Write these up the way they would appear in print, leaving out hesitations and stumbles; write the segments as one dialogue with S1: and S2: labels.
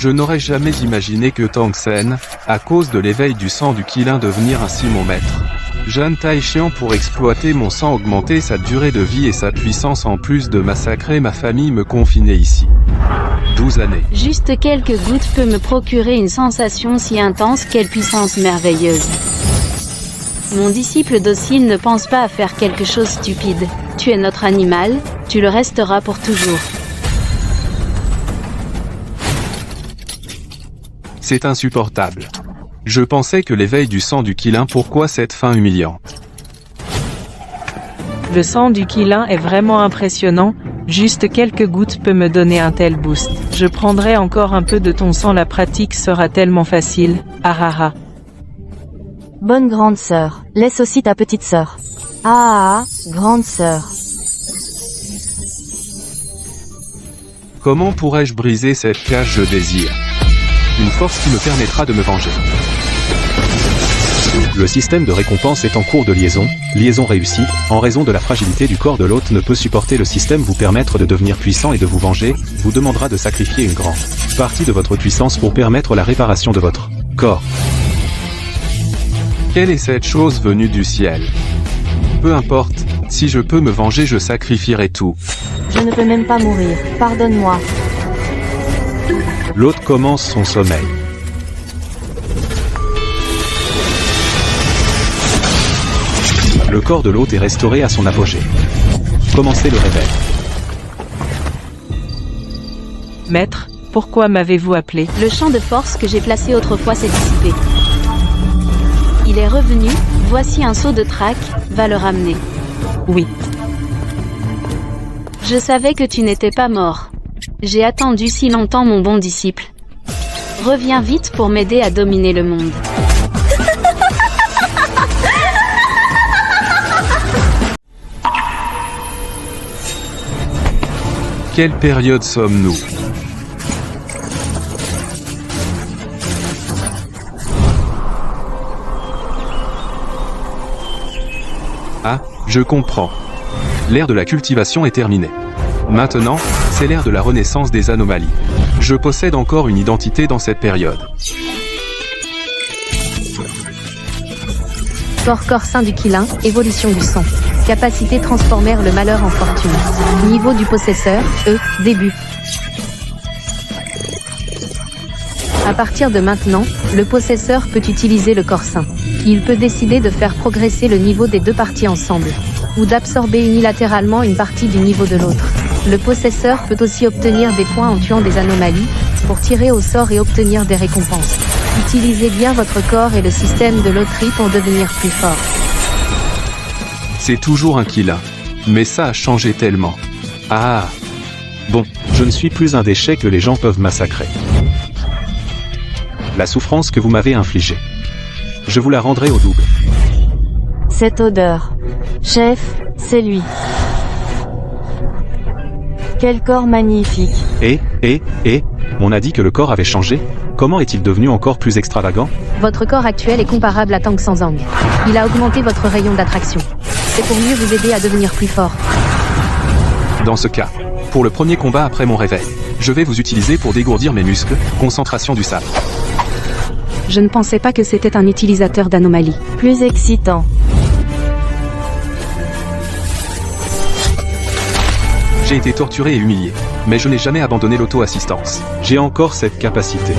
S1: Je n'aurais jamais imaginé que Tang Sen, à cause de l'éveil du sang du Qilin, devenir ainsi mon maître. Jeanne Taixian pour exploiter mon sang, augmenter sa durée de vie et sa puissance en plus de massacrer ma famille, me confiner ici. 12 années.
S2: Juste quelques gouttes peut me procurer une sensation si intense, quelle puissance merveilleuse. Mon disciple docile ne pense pas à faire quelque chose stupide. Tu es notre animal, tu le resteras pour toujours.
S1: C'est insupportable. Je pensais que l'éveil du sang du Qilin, pourquoi cette fin humiliante?
S3: Le sang du Qilin est vraiment impressionnant, juste quelques gouttes peut me donner un tel boost. Je prendrai encore un peu de ton sang, la pratique sera tellement facile, ah.
S4: Bonne grande sœur, laisse aussi ta petite sœur. Ah, grande sœur.
S1: Comment pourrais-je briser cette cage je désire? Une force qui me permettra de me venger.
S5: Le système de récompense est en cours de liaison. Liaison réussie. En raison de la fragilité du corps de l'hôte ne peut supporter le système vous permettre de devenir puissant et de vous venger, vous demandera de sacrifier une grande partie de votre puissance pour permettre la réparation de votre corps.
S1: Quelle est cette chose venue du ciel? Peu importe, si je peux me venger, je sacrifierai tout.
S4: Je ne peux même pas mourir, pardonne-moi.
S5: L'hôte commence son sommeil. Le corps de l'hôte est restauré à son apogée. Commencez le réveil.
S3: Maître, pourquoi m'avez-vous appelé?
S2: Le champ de force que j'ai placé autrefois s'est dissipé. Il est revenu, voici un seau de trac, va le ramener.
S3: Oui.
S2: Je savais que tu n'étais pas mort. J'ai attendu si longtemps, mon bon disciple. Reviens vite pour m'aider à dominer le monde.
S1: Quelle période sommes-nous? Ah, je comprends. L'ère de la cultivation est terminée. Maintenant, c'est l'ère de la renaissance des anomalies. Je possède encore une identité dans cette période.
S6: Corps saint du Qilin, évolution du sang. Capacité transformer le malheur en fortune. Niveau du possesseur, début. À partir de maintenant, le possesseur peut utiliser le corps saint. Il peut décider de faire progresser le niveau des deux parties ensemble, ou d'absorber unilatéralement une partie du niveau de l'autre. Le possesseur peut aussi obtenir des points en tuant des anomalies, pour tirer au sort et obtenir des récompenses. Utilisez bien votre corps et le système de loterie pour devenir plus fort.
S1: C'est toujours un Qilin. Mais ça a changé tellement. Ah.
S5: Bon, je ne suis plus un déchet que les gens peuvent massacrer. La souffrance que vous m'avez infligée, je vous la rendrai au double.
S4: Cette odeur. Chef, c'est lui. Quel corps magnifique.
S5: On a dit que le corps avait changé? Comment est-il devenu encore plus extravagant?
S6: Votre corps actuel est comparable à Tang Sanzang. Il a augmenté votre rayon d'attraction. C'est pour mieux vous aider à devenir plus fort.
S1: Dans ce cas, pour le premier combat après mon réveil, je vais vous utiliser pour dégourdir mes muscles, concentration du sabre.
S6: Je ne pensais pas que c'était un utilisateur d'anomalies.
S4: Plus excitant.
S1: J'ai été torturé et humilié, mais je n'ai jamais abandonné l'auto-assistance.
S5: J'ai encore cette capacité.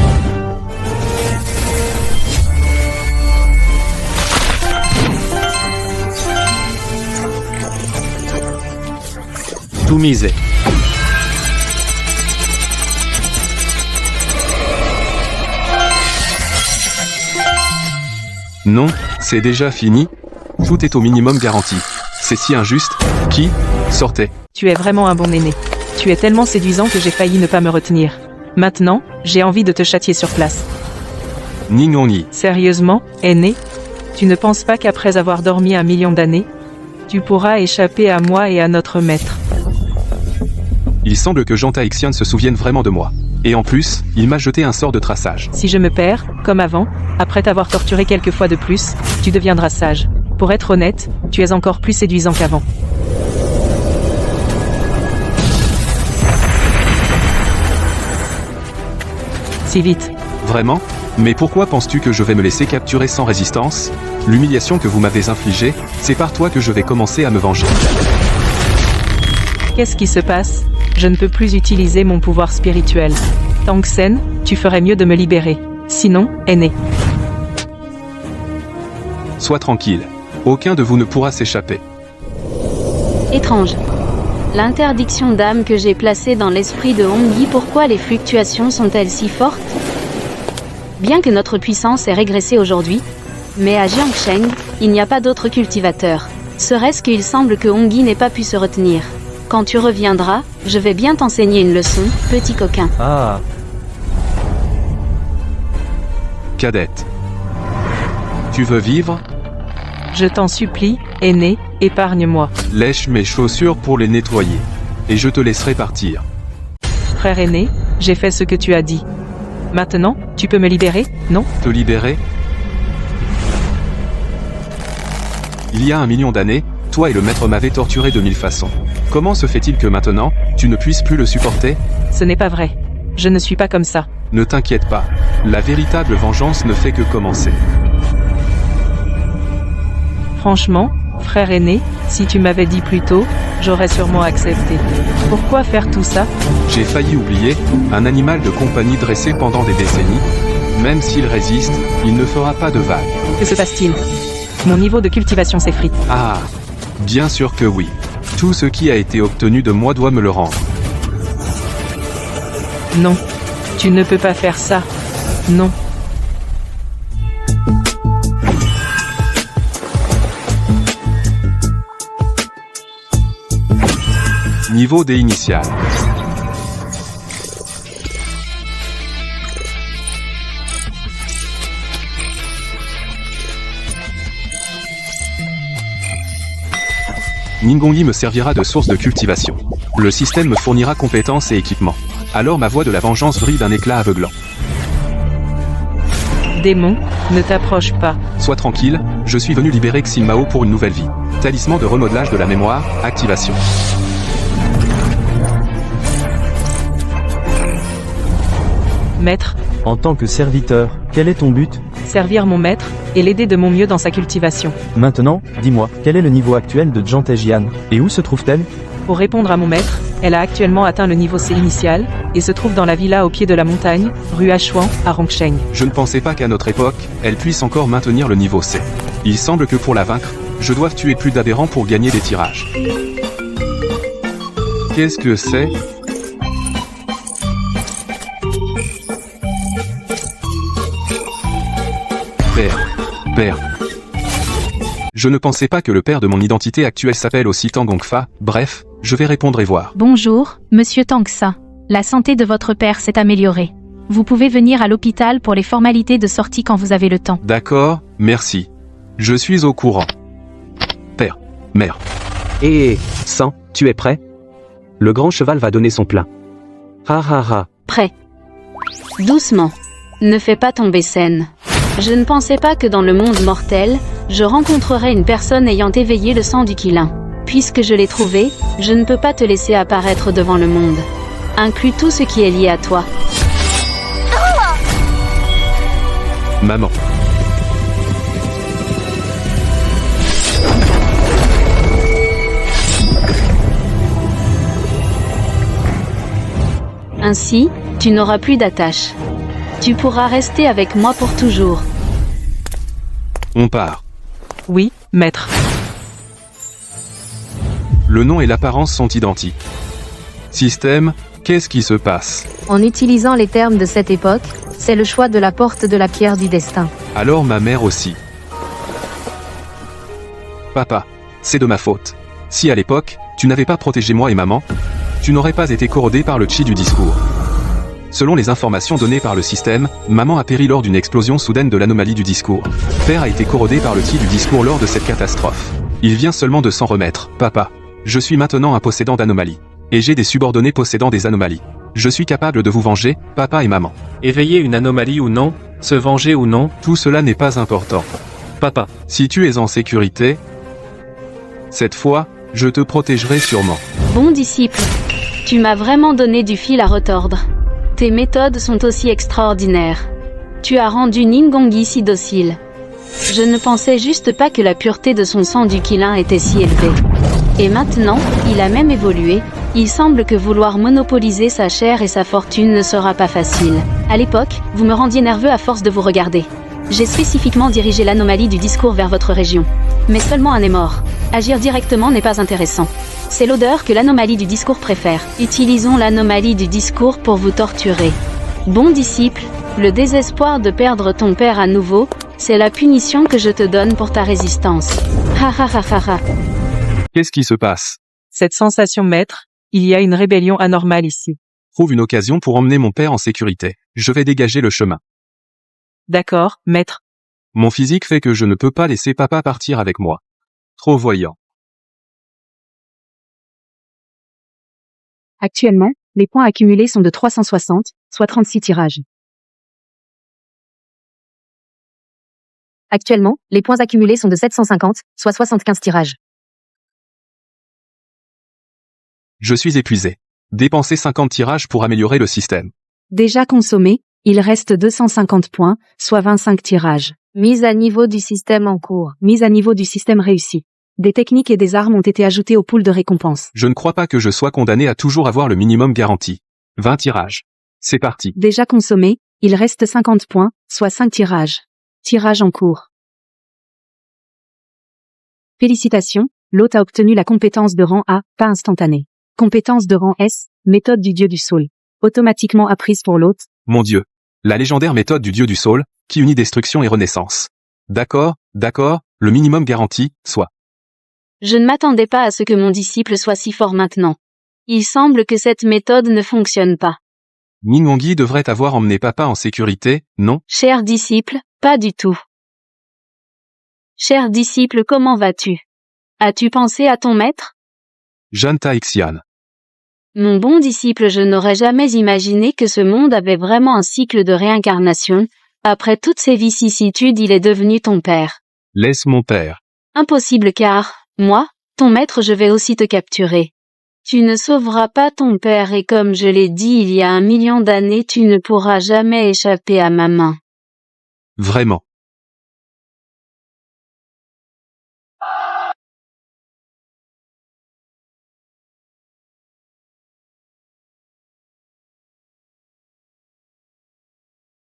S5: Tout miser.
S1: Non, c'est déjà fini. Tout est au minimum garanti. C'est si injuste. Qui? Sortez.
S3: Tu es vraiment un bon aîné. Tu es tellement séduisant que j'ai failli ne pas me retenir. Maintenant, j'ai envie de te châtier sur place.
S1: Ni non ni.
S3: Sérieusement, aîné? Tu ne penses pas qu'après avoir dormi 1 million d'années, tu pourras échapper à moi et à notre maître?
S1: Il semble que Jean Taixian se souvienne vraiment de moi. Et en plus, il m'a jeté un sort de traçage.
S3: Si je me perds, comme avant, après t'avoir torturé quelques fois de plus, tu deviendras sage. Pour être honnête, tu es encore plus séduisant qu'avant. si vite.
S1: Vraiment? Mais pourquoi penses-tu que je vais me laisser capturer sans résistance? L'humiliation que vous m'avez infligée, c'est par toi que je vais commencer à me venger.
S3: Qu'est-ce qui se passe? Je ne peux plus utiliser mon pouvoir spirituel. Tang Sen, tu ferais mieux de me libérer. Sinon, aîné.
S1: Sois tranquille. Aucun de vous ne pourra s'échapper.
S2: Étrange. L'interdiction d'âme que j'ai placée dans l'esprit de Hongyi, pourquoi les fluctuations sont-elles si fortes? Bien que notre puissance ait régressé aujourd'hui, mais à Jiangsheng, il n'y a pas d'autre cultivateur. Serait-ce qu'il semble que Hongyi n'ait pas pu se retenir. Quand tu reviendras, je vais bien t'enseigner une leçon, petit coquin.
S7: Ah,
S1: Cadette. Tu veux vivre?
S3: Je t'en supplie, aîné, épargne-moi.
S1: Lèche mes chaussures pour les nettoyer. Et je te laisserai partir.
S3: Frère aîné, j'ai fait ce que tu as dit. Maintenant, tu peux me libérer, non?
S1: Te libérer? Il y a 1 million d'années, toi et le maître m'avez torturé de 1000 façons. Comment se fait-il que maintenant, tu ne puisses plus le supporter?
S3: Ce n'est pas vrai. Je ne suis pas comme ça.
S1: Ne t'inquiète pas. La véritable vengeance ne fait que commencer.
S3: Franchement, frère aîné, si tu m'avais dit plus tôt, j'aurais sûrement accepté. Pourquoi faire tout ça?
S1: J'ai failli oublier, un animal de compagnie dressé pendant des décennies. Même s'il résiste, il ne fera pas de vagues.
S3: Que se passe-t-il? Mon niveau de cultivation s'effrite.
S1: Ah, bien sûr que oui. Tout ce qui a été obtenu de moi doit me le rendre.
S3: Non. Tu ne peux pas faire ça. Non.
S1: Niveau des initiales. Ningongyi me servira de source de cultivation. Le système me fournira compétences et équipements. Alors ma voix de la vengeance brille d'un éclat aveuglant.
S3: Démon, ne t'approche pas.
S1: Sois tranquille, je suis venu libérer Xin Mao pour une nouvelle vie. Talisman de remodelage de la mémoire, activation.
S3: Maître,
S7: en tant que serviteur, quel est ton but?
S3: servir mon maître, et l'aider de mon mieux dans sa cultivation.
S7: Maintenant, dis-moi, quel est le niveau actuel de Zhang Taijian? Et où se trouve-t-elle?
S3: Pour répondre à mon maître, elle a actuellement atteint le niveau C initial, et se trouve dans la villa au pied de la montagne, rue Achuan, à Rongsheng.
S1: Je ne pensais pas qu'à notre époque, elle puisse encore maintenir le niveau C. Il semble que pour la vaincre, je doive tuer plus d'adhérents pour gagner des tirages. Qu'est-ce que c'est? Père. Je ne pensais pas que le père de mon identité actuelle s'appelle aussi Tang Gongfa. Bref, je vais répondre et voir.
S8: Bonjour, monsieur Tangsa. La santé de votre père s'est améliorée. Vous pouvez venir à l'hôpital pour les formalités de sortie quand vous avez le temps.
S1: D'accord, merci. Je suis au courant. Père, mère.
S9: Sang, tu es prêt? Le grand cheval va donner son plein. Ha.
S2: Prêt. Doucement. Ne fais pas tomber Sen. Je ne pensais pas que dans le monde mortel, je rencontrerais une personne ayant éveillé le sang du Qilin. Puisque je l'ai trouvé, je ne peux pas te laisser apparaître devant le monde. Inclus tout ce qui est lié à toi.
S1: Maman.
S2: Ainsi, tu n'auras plus d'attache. Tu pourras rester avec moi pour toujours.
S1: On part.
S3: Oui, maître.
S1: Le nom et l'apparence sont identiques. Système, qu'est-ce qui se passe?
S6: En utilisant les termes de cette époque, c'est le choix de la porte de la pierre du destin.
S1: Alors ma mère aussi. Papa, c'est de ma faute. Si à l'époque, tu n'avais pas protégé moi et maman, tu n'aurais pas été corrodé par le chi du discours. Selon les informations données par le système, maman a péri lors d'une explosion soudaine de l'anomalie du discours. Père a été corrodé par le chi du discours lors de cette catastrophe. Il vient seulement de s'en remettre. Papa, je suis maintenant un possédant d'anomalies. Et j'ai des subordonnés possédant des anomalies. Je suis capable de vous venger, papa et maman.
S10: Éveiller une anomalie ou non, se venger ou non,
S1: tout cela n'est pas important.
S10: Papa.
S1: Si tu es en sécurité, cette fois, je te protégerai sûrement.
S2: Bon disciple, tu m'as vraiment donné du fil à retordre. Tes méthodes sont aussi extraordinaires. Tu as rendu Ningongi si docile. Je ne pensais juste pas que la pureté de son sang du Qilin était si élevée. Et maintenant, il a même évolué. Il semble que vouloir monopoliser sa chair et sa fortune ne sera pas facile. À l'époque, vous me rendiez nerveux à force de vous regarder. J'ai spécifiquement dirigé l'anomalie du discours vers votre région. Mais seulement un est mort. Agir directement n'est pas intéressant. C'est l'odeur que l'anomalie du discours préfère. Utilisons l'anomalie du discours pour vous torturer. Bon disciple, le désespoir de perdre ton père à nouveau, c'est la punition que je te donne pour ta résistance. Ha ha ha ha ha.
S1: Qu'est-ce qui se passe?
S3: Cette sensation maître, il y a une rébellion anormale ici.
S1: Trouve une occasion pour emmener mon père en sécurité. Je vais dégager le chemin.
S3: D'accord, maître.
S1: Mon physique fait que je ne peux pas laisser papa partir avec moi. Trop voyant.
S6: Actuellement, les points accumulés sont de 360, soit 36 tirages. Actuellement, les points accumulés sont de 750, soit 75 tirages.
S1: Je suis épuisé. Dépensez 50 tirages pour améliorer le système.
S6: Déjà consommé, il reste 250 points, soit 25 tirages. Mise à niveau du système en cours. Mise à niveau du système réussi. Des techniques et des armes ont été ajoutées au pool de récompenses.
S1: Je ne crois pas que je sois condamné à toujours avoir le minimum garanti. 20 tirages. C'est parti.
S6: Déjà consommé, il reste 50 points, soit 5 tirages. Tirage en cours. Félicitations, l'hôte a obtenu la compétence de rang A, pas instantanée. Compétence de rang S, méthode du dieu du Saul. Automatiquement apprise pour l'hôte.
S1: Mon Dieu. La légendaire méthode du dieu du Saul, qui unit destruction et renaissance. D'accord, le minimum garanti, soit.
S2: Je ne m'attendais pas à ce que mon disciple soit si fort maintenant. Il semble que cette méthode ne fonctionne pas.
S1: Ningongi devrait avoir emmené papa en sécurité, non?
S2: Cher disciple, pas du tout. Cher disciple, comment vas-tu? As-tu pensé à ton maître?
S1: Jeanne Taixian.
S2: Mon bon disciple, je n'aurais jamais imaginé que ce monde avait vraiment un cycle de réincarnation. Après toutes ces vicissitudes, il est devenu ton père.
S1: Laisse mon père.
S2: Impossible car, moi, ton maître, je vais aussi te capturer. Tu ne sauveras pas ton père et comme je l'ai dit il y a 1 million d'années, tu ne pourras jamais échapper à ma main.
S1: Vraiment.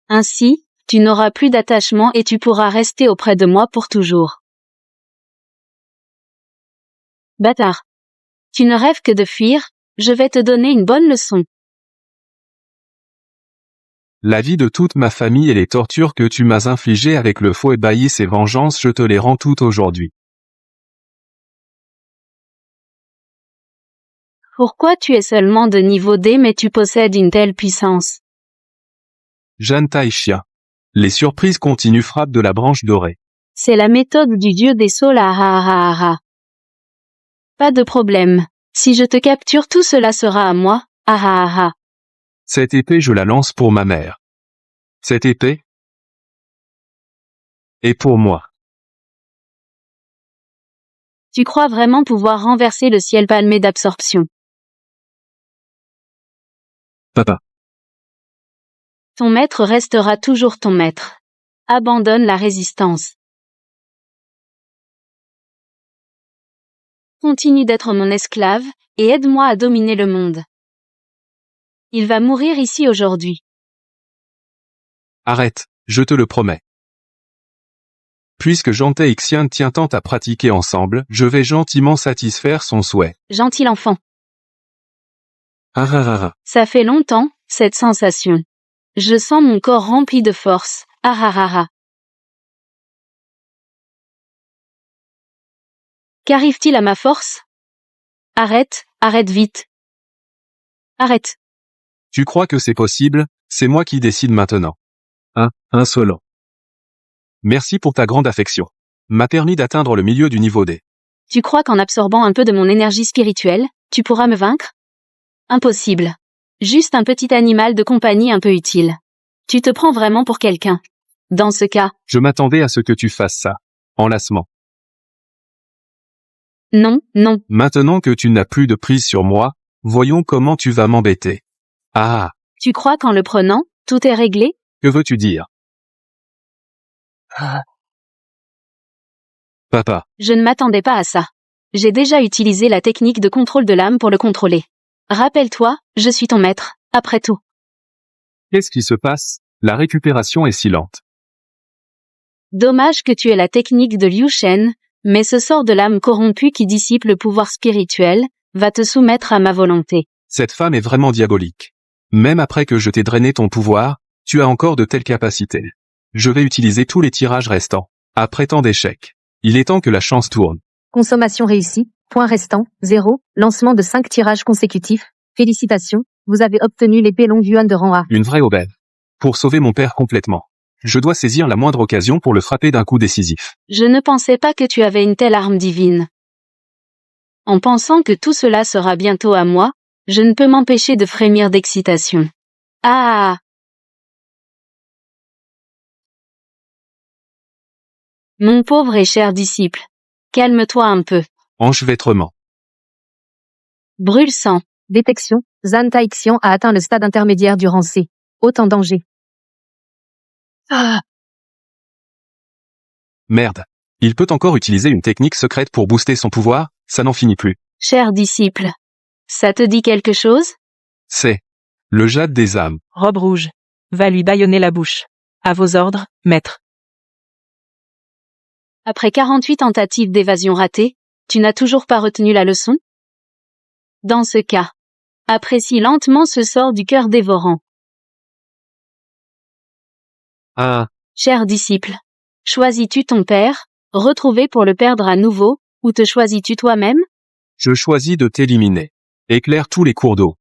S2: Ainsi, tu n'auras plus d'attachement et tu pourras rester auprès de moi pour toujours. Bâtard. Tu ne rêves que de fuir, je vais te donner une bonne leçon.
S1: La vie de toute ma famille et les tortures que tu m'as infligées avec le faux Ebaïs et vengeance, je te les rends toutes aujourd'hui.
S2: Pourquoi tu es seulement de niveau D mais tu possèdes une telle puissance?
S1: Jeanne Taishia. Les surprises continues frappent de la branche dorée.
S2: C'est la méthode du dieu des saules ah ah ah ah. Pas de problème. Si je te capture, tout cela sera à moi, ah ah ah ah.
S1: Cette épée, je la lance pour ma mère. Cette épée est pour moi.
S2: Tu crois vraiment pouvoir renverser le ciel palmé d'absorption?
S10: Papa.
S2: Ton maître restera toujours ton maître. Abandonne la résistance. Continue d'être mon esclave, et aide-moi à dominer le monde. Il va mourir ici aujourd'hui.
S1: Arrête, je te le promets. Puisque Jean Taixian tient tant à pratiquer ensemble, je vais gentiment satisfaire son souhait.
S2: Gentil enfant.
S1: Ah ah ah ah.
S2: Ça fait longtemps, cette sensation. Je sens mon corps rempli de force, ah ah ah ah. Qu'arrive-t-il à ma force? Arrête, arrête vite. Arrête.
S1: Tu crois que c'est possible? C'est moi qui décide maintenant. Insolent. Merci pour ta grande affection. M'a permis d'atteindre le milieu du niveau D.
S2: Tu crois qu'en absorbant un peu de mon énergie spirituelle, tu pourras me vaincre? Impossible. Juste un petit animal de compagnie un peu utile. Tu te prends vraiment pour quelqu'un. Dans ce cas.
S1: Je m'attendais à ce que tu fasses ça. Enlacement.
S2: Non, non.
S1: Maintenant que tu n'as plus de prise sur moi, voyons comment tu vas m'embêter. Ah,
S2: Tu crois qu'en le prenant, tout est réglé?
S1: Que veux-tu dire? Papa,
S2: Je ne m'attendais pas à ça. J'ai déjà utilisé la technique de contrôle de l'âme pour le contrôler. Rappelle-toi, je suis ton maître, après tout.
S1: qu'est-ce qui se passe? La récupération est si lente.
S2: Dommage que tu aies la technique de Liu Shen, mais ce sort de l'âme corrompue qui dissipe le pouvoir spirituel, va te soumettre à ma volonté.
S1: Cette femme est vraiment diabolique. Même après que je t'ai drainé ton pouvoir, tu as encore de telles capacités. Je vais utiliser tous les tirages restants. Après tant d'échecs, il est temps que la chance tourne.
S6: Consommation réussie. Point restant, 0. Lancement de 5 tirages consécutifs. Félicitations, vous avez obtenu l'épée longue yuan de rang A.
S1: Une vraie aubaine. Pour sauver mon père complètement. Je dois saisir la moindre occasion pour le frapper d'un coup décisif.
S2: Je ne pensais pas que tu avais une telle arme divine. En pensant que tout cela sera bientôt à moi, je ne peux m'empêcher de frémir d'excitation. Ah! Mon pauvre et cher disciple. Calme-toi un peu.
S1: Enchevêtrement.
S2: Brûle-sang.
S6: Détection. Zhan Taixian a atteint le stade intermédiaire du rang C. Haut en danger.
S2: Ah!
S1: Merde. Il peut encore utiliser une technique secrète pour booster son pouvoir, ça n'en finit plus.
S2: Cher disciple. Ça te dit quelque chose?
S1: C'est le jade des âmes.
S3: Robe rouge. Va lui bâillonner la bouche. À vos ordres, maître.
S2: Après 48 tentatives d'évasion ratées, tu n'as toujours pas retenu la leçon? Dans ce cas, apprécie lentement ce sort du cœur dévorant.
S10: Ah,
S2: Cher disciple, choisis-tu ton père, retrouvé pour le perdre à nouveau, ou te choisis-tu toi-même?
S1: Je choisis de t'éliminer. Éclaire tous les cours d'eau.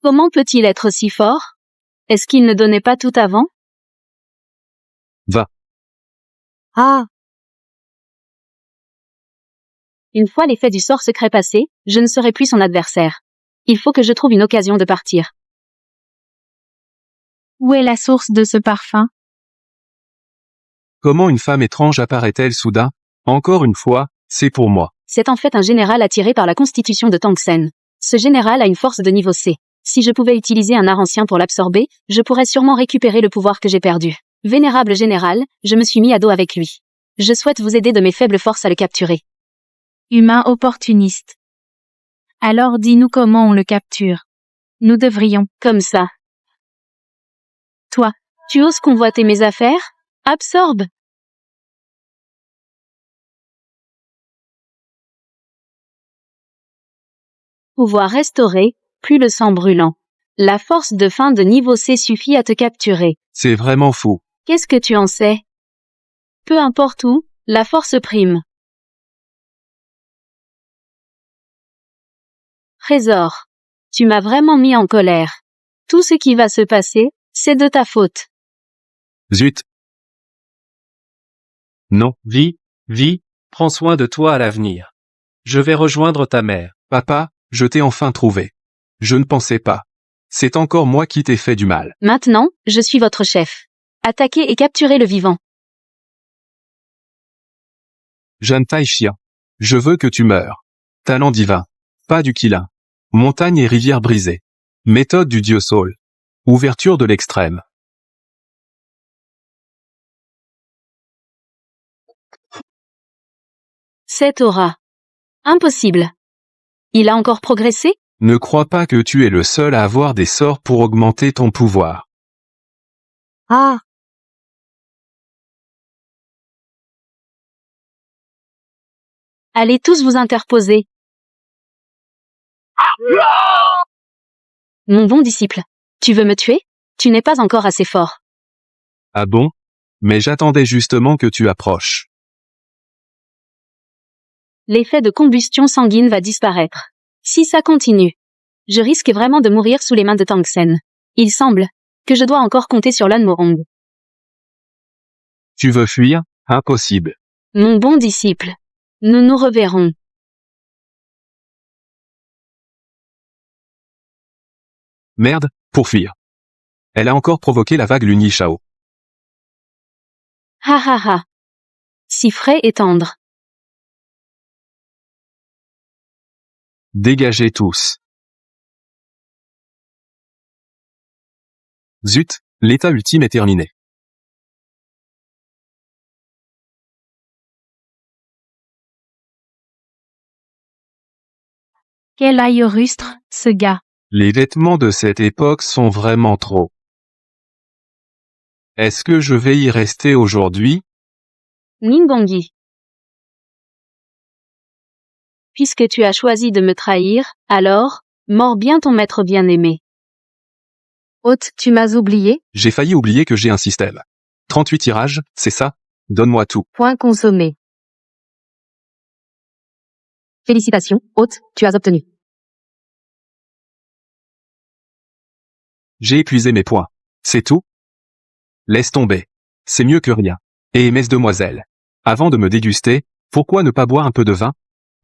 S2: Comment peut-il être si fort? Est-ce qu'il ne donnait pas tout avant?
S1: Va.
S6: Ah!
S2: Une fois l'effet du sort secret passé, je ne serai plus son adversaire. Il faut que je trouve une occasion de partir.
S8: Où est la source de ce parfum?
S1: Comment une femme étrange apparaît-elle soudain? Encore une fois, c'est pour moi.
S2: C'est en fait un général attiré par la constitution de Tangsen. Ce général a une force de niveau C. Si je pouvais utiliser un art ancien pour l'absorber, je pourrais sûrement récupérer le pouvoir que j'ai perdu. Vénérable général, je me suis mis à dos avec lui. Je souhaite vous aider de mes faibles forces à le capturer.
S8: Humain opportuniste. Alors dis-nous comment on le capture. Nous devrions.
S2: Comme ça.
S8: Toi.
S2: Tu oses convoiter mes affaires? Absorbe. Pouvoir restauré, plus le sang brûlant. La force de fin de niveau C suffit à te capturer.
S1: C'est vraiment fou.
S2: Qu'est-ce que tu en sais? Peu importe où, la force prime. Trésor. Tu m'as vraiment mis en colère. Tout ce qui va se passer, c'est de ta faute.
S1: Zut. Non.
S10: vie, prends soin de toi à l'avenir. Je vais rejoindre ta mère.
S1: Papa, je t'ai enfin trouvé. Je ne pensais pas. C'est encore moi qui t'ai fait du mal.
S2: Maintenant, je suis votre chef. Attaquez et capturez le vivant.
S1: Jeanne Taïchien. Je veux que tu meures. Talent divin. Pas du Qilin. Montagne et rivière brisée. Méthode du dieu Saul. Ouverture de l'extrême.
S2: Cette aura. Impossible. Il a encore progressé?
S1: Ne crois pas que tu es le seul à avoir des sorts pour augmenter ton pouvoir.
S6: Ah!
S2: Allez tous vous interposer. Mon bon disciple. Tu veux me tuer? Tu n'es pas encore assez fort.
S1: Ah bon? Mais j'attendais justement que tu approches.
S2: L'effet de combustion sanguine va disparaître. Si ça continue, je risque vraiment de mourir sous les mains de Tangsen. Il semble que je dois encore compter sur Lan Morong.
S1: Tu veux fuir? Impossible.
S2: Mon bon disciple. Nous nous reverrons.
S1: Merde, pour fuir. Elle a encore provoqué la vague Luni Shao.
S2: Ha ha ha. Si frais et tendre.
S1: Dégagez tous. Zut, l'état ultime est terminé.
S8: Quel aïe rustre, ce gars.
S1: Les vêtements de cette époque sont vraiment trop. Est-ce que je vais y rester aujourd'hui?
S2: Ningongi. Puisque tu as choisi de me trahir, alors, mords bien ton maître bien-aimé.
S6: Hôte, tu m'as oublié?
S1: J'ai failli oublier que j'ai un système. 38 tirages, c'est ça? Donne-moi tout.
S6: Point consommé. Félicitations, hôte, tu as obtenu.
S1: J'ai épuisé mes points. C'est tout? Laisse tomber. C'est mieux que rien. Et mesdemoiselles, avant de me déguster, pourquoi ne pas boire un peu de vin?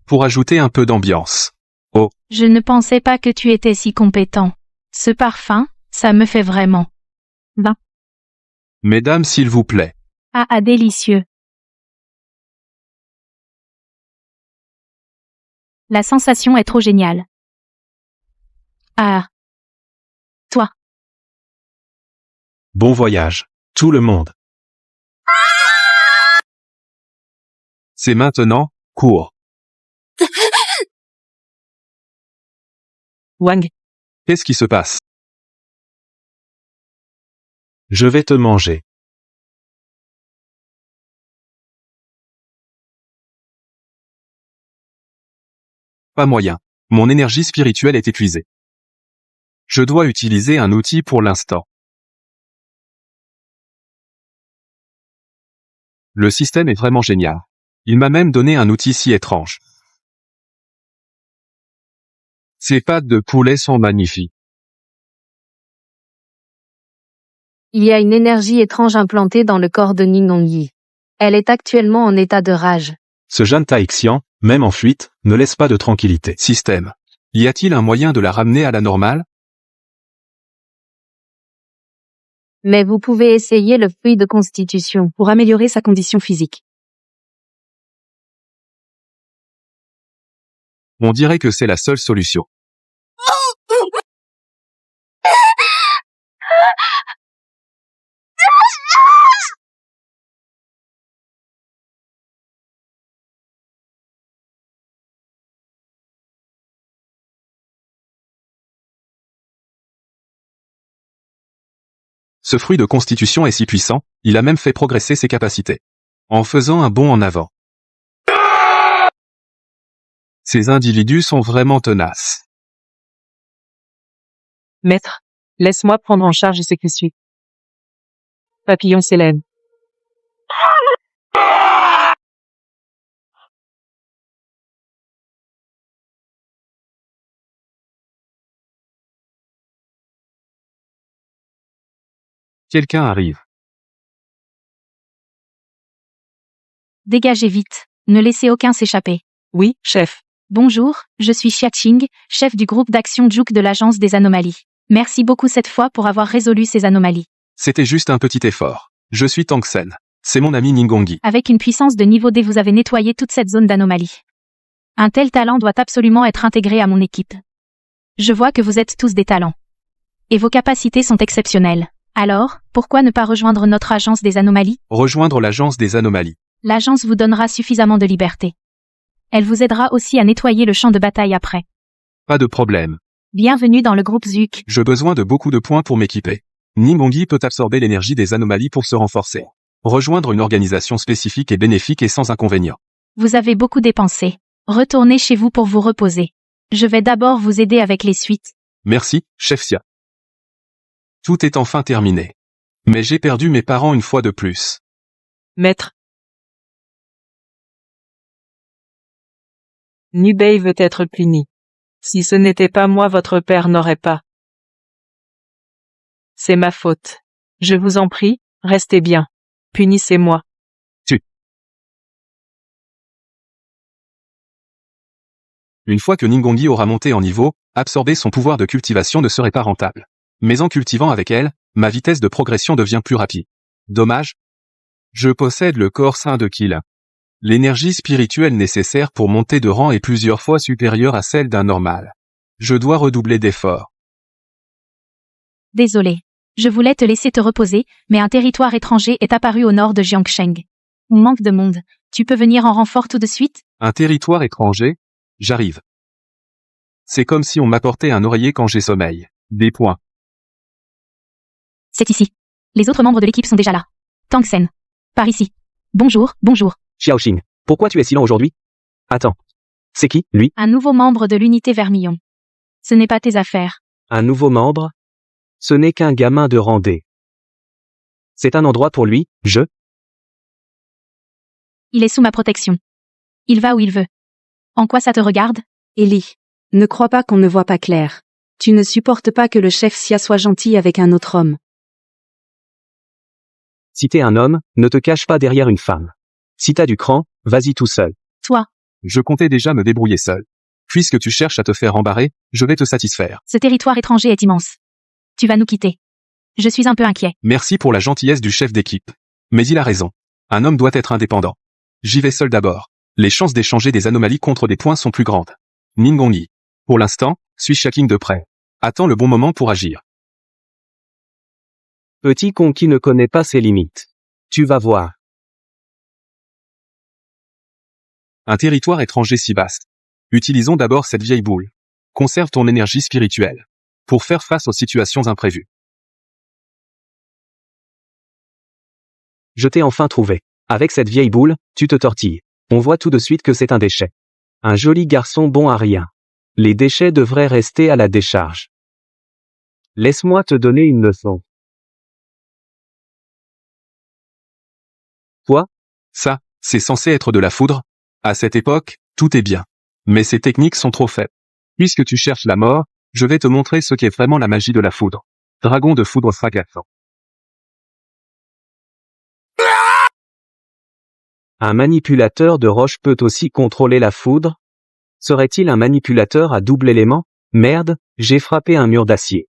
S1: Pour ajouter un peu d'ambiance. Oh,
S8: Je ne pensais pas que tu étais si compétent. Ce parfum, ça me fait vraiment.
S1: mesdames s'il vous plaît.
S8: Ah, délicieux. La sensation est trop géniale. Ah. Toi.
S5: Bon voyage. Tout le monde.
S1: C'est maintenant, cours.
S3: Wang,
S1: Qu'est-ce qui se passe?
S5: Je vais te manger.
S1: Pas moyen. Mon énergie spirituelle est épuisée. Je dois utiliser un outil pour l'instant. Le système est vraiment génial. Il m'a même donné un outil si étrange. Ces pattes de poulet sont magnifiques.
S6: Il y a une énergie étrange implantée dans le corps de Ningongi. Elle est actuellement en état de rage.
S5: Ce jeune Taixian, même en fuite, ne laisse pas de tranquillité.
S1: Système. Y a-t-il un moyen de la ramener à la normale?
S6: Mais vous pouvez essayer le fruit de constitution
S4: Pour améliorer sa condition physique.
S1: On dirait que c'est la seule solution. Ce fruit de constitution est si puissant, il a même fait progresser ses capacités. En faisant un bond en avant. Ces individus sont vraiment tenaces.
S3: maître, laisse-moi prendre en charge ce qui suit. Papillon s'élève.
S1: Quelqu'un arrive.
S8: Dégagez vite. Ne laissez aucun s'échapper.
S3: Oui, chef.
S8: Bonjour, je suis Xiaqing, chef du groupe d'action Juke de l'Agence des anomalies. Merci beaucoup cette fois pour avoir résolu ces anomalies.
S1: C'était juste un petit effort. Je suis Tangsen. C'est mon ami Ningongi.
S8: Avec une puissance de niveau D, vous avez nettoyé toute cette zone d'anomalie. Un tel talent doit absolument être intégré à mon équipe. Je vois que vous êtes tous des talents. Et vos capacités sont exceptionnelles. Alors, pourquoi ne pas rejoindre notre agence des anomalies?
S1: Rejoindre l'agence des anomalies.
S8: L'agence vous donnera suffisamment de liberté. Elle vous aidera aussi à nettoyer le champ de bataille après.
S1: Pas de problème.
S8: Bienvenue dans le groupe Zuk.
S1: J'ai besoin de beaucoup de points pour m'équiper. Ningongi peut absorber l'énergie des anomalies pour se renforcer. Rejoindre une organisation spécifique est bénéfique et sans inconvénient.
S8: Vous avez beaucoup dépensé. Retournez chez vous pour vous reposer. Je vais d'abord vous aider avec les suites.
S1: Merci, chef Xia. Tout est enfin terminé. Mais j'ai perdu mes parents une fois de plus.
S3: Maître. Nubei veut être puni. Si ce n'était pas moi, votre père n'aurait pas. C'est ma faute. Je vous en prie, restez bien. Punissez-moi.
S1: Une fois que Ningongi aura monté en niveau, absorber son pouvoir de cultivation ne serait pas rentable. Mais en cultivant avec elle, ma vitesse de progression devient plus rapide. Dommage. Je possède le corps sain de Kila. L'énergie spirituelle nécessaire pour monter de rang est plusieurs fois supérieure à celle d'un normal. Je dois redoubler d'efforts.
S8: Désolé. Je voulais te laisser te reposer, mais un territoire étranger est apparu au nord de Jiangsheng. On manque de monde. Tu peux venir en renfort tout de suite?
S1: Un territoire étranger? J'arrive. C'est comme si on m'apportait un oreiller quand j'ai sommeil. Des points.
S8: C'est ici. Les autres membres de l'équipe sont déjà là. Tang Sen. Par ici. Bonjour, bonjour.
S9: Xiaoxing, pourquoi tu es si lent aujourd'hui? Attends. C'est qui, lui?
S8: Un nouveau membre de l'unité Vermillon. Ce n'est pas tes affaires.
S9: Un nouveau membre? Ce n'est qu'un gamin de rang D. C'est un endroit pour lui,
S8: Il est sous ma protection. Il va où il veut. En quoi ça te regarde?
S6: Ellie, ne crois pas qu'on ne voit pas clair. Tu ne supportes pas que le chef Xia soit gentil avec un autre homme.
S9: Si t'es un homme, ne te cache pas derrière une femme. Si t'as du cran, vas-y tout seul.
S8: Toi,
S1: Je comptais déjà me débrouiller seul. Puisque tu cherches à te faire embarrer, je vais te satisfaire.
S8: ce territoire étranger est immense. Tu vas nous quitter. Je suis un peu inquiet.
S1: Merci pour la gentillesse du chef d'équipe. Mais il a raison. Un homme doit être indépendant. J'y vais seul d'abord. Les chances d'échanger des anomalies contre des points sont plus grandes. Ningongyi. Pour l'instant, suis Shaking de près. Attends le bon moment pour agir.
S9: Petit con qui ne connaît pas ses limites. Tu vas voir.
S1: Un territoire étranger si vaste. Utilisons d'abord cette vieille boule. Conserve ton énergie spirituelle. Pour faire face aux situations imprévues.
S9: Je t'ai enfin trouvé. Avec cette vieille boule, tu te tortilles. On voit tout de suite que c'est un déchet. Un joli garçon bon à rien. Les déchets devraient rester à la décharge. Laisse-moi te donner une leçon. Quoi?
S1: Ça, c'est censé être de la foudre. À cette époque, tout est bien. Mais ces techniques sont trop faibles. Puisque tu cherches la mort, je vais te montrer ce qu'est vraiment la magie de la foudre. Dragon de foudre fracassant.
S9: Un manipulateur de roche peut aussi contrôler la foudre? Serait-il un manipulateur à double élément? Merde, j'ai frappé un mur d'acier.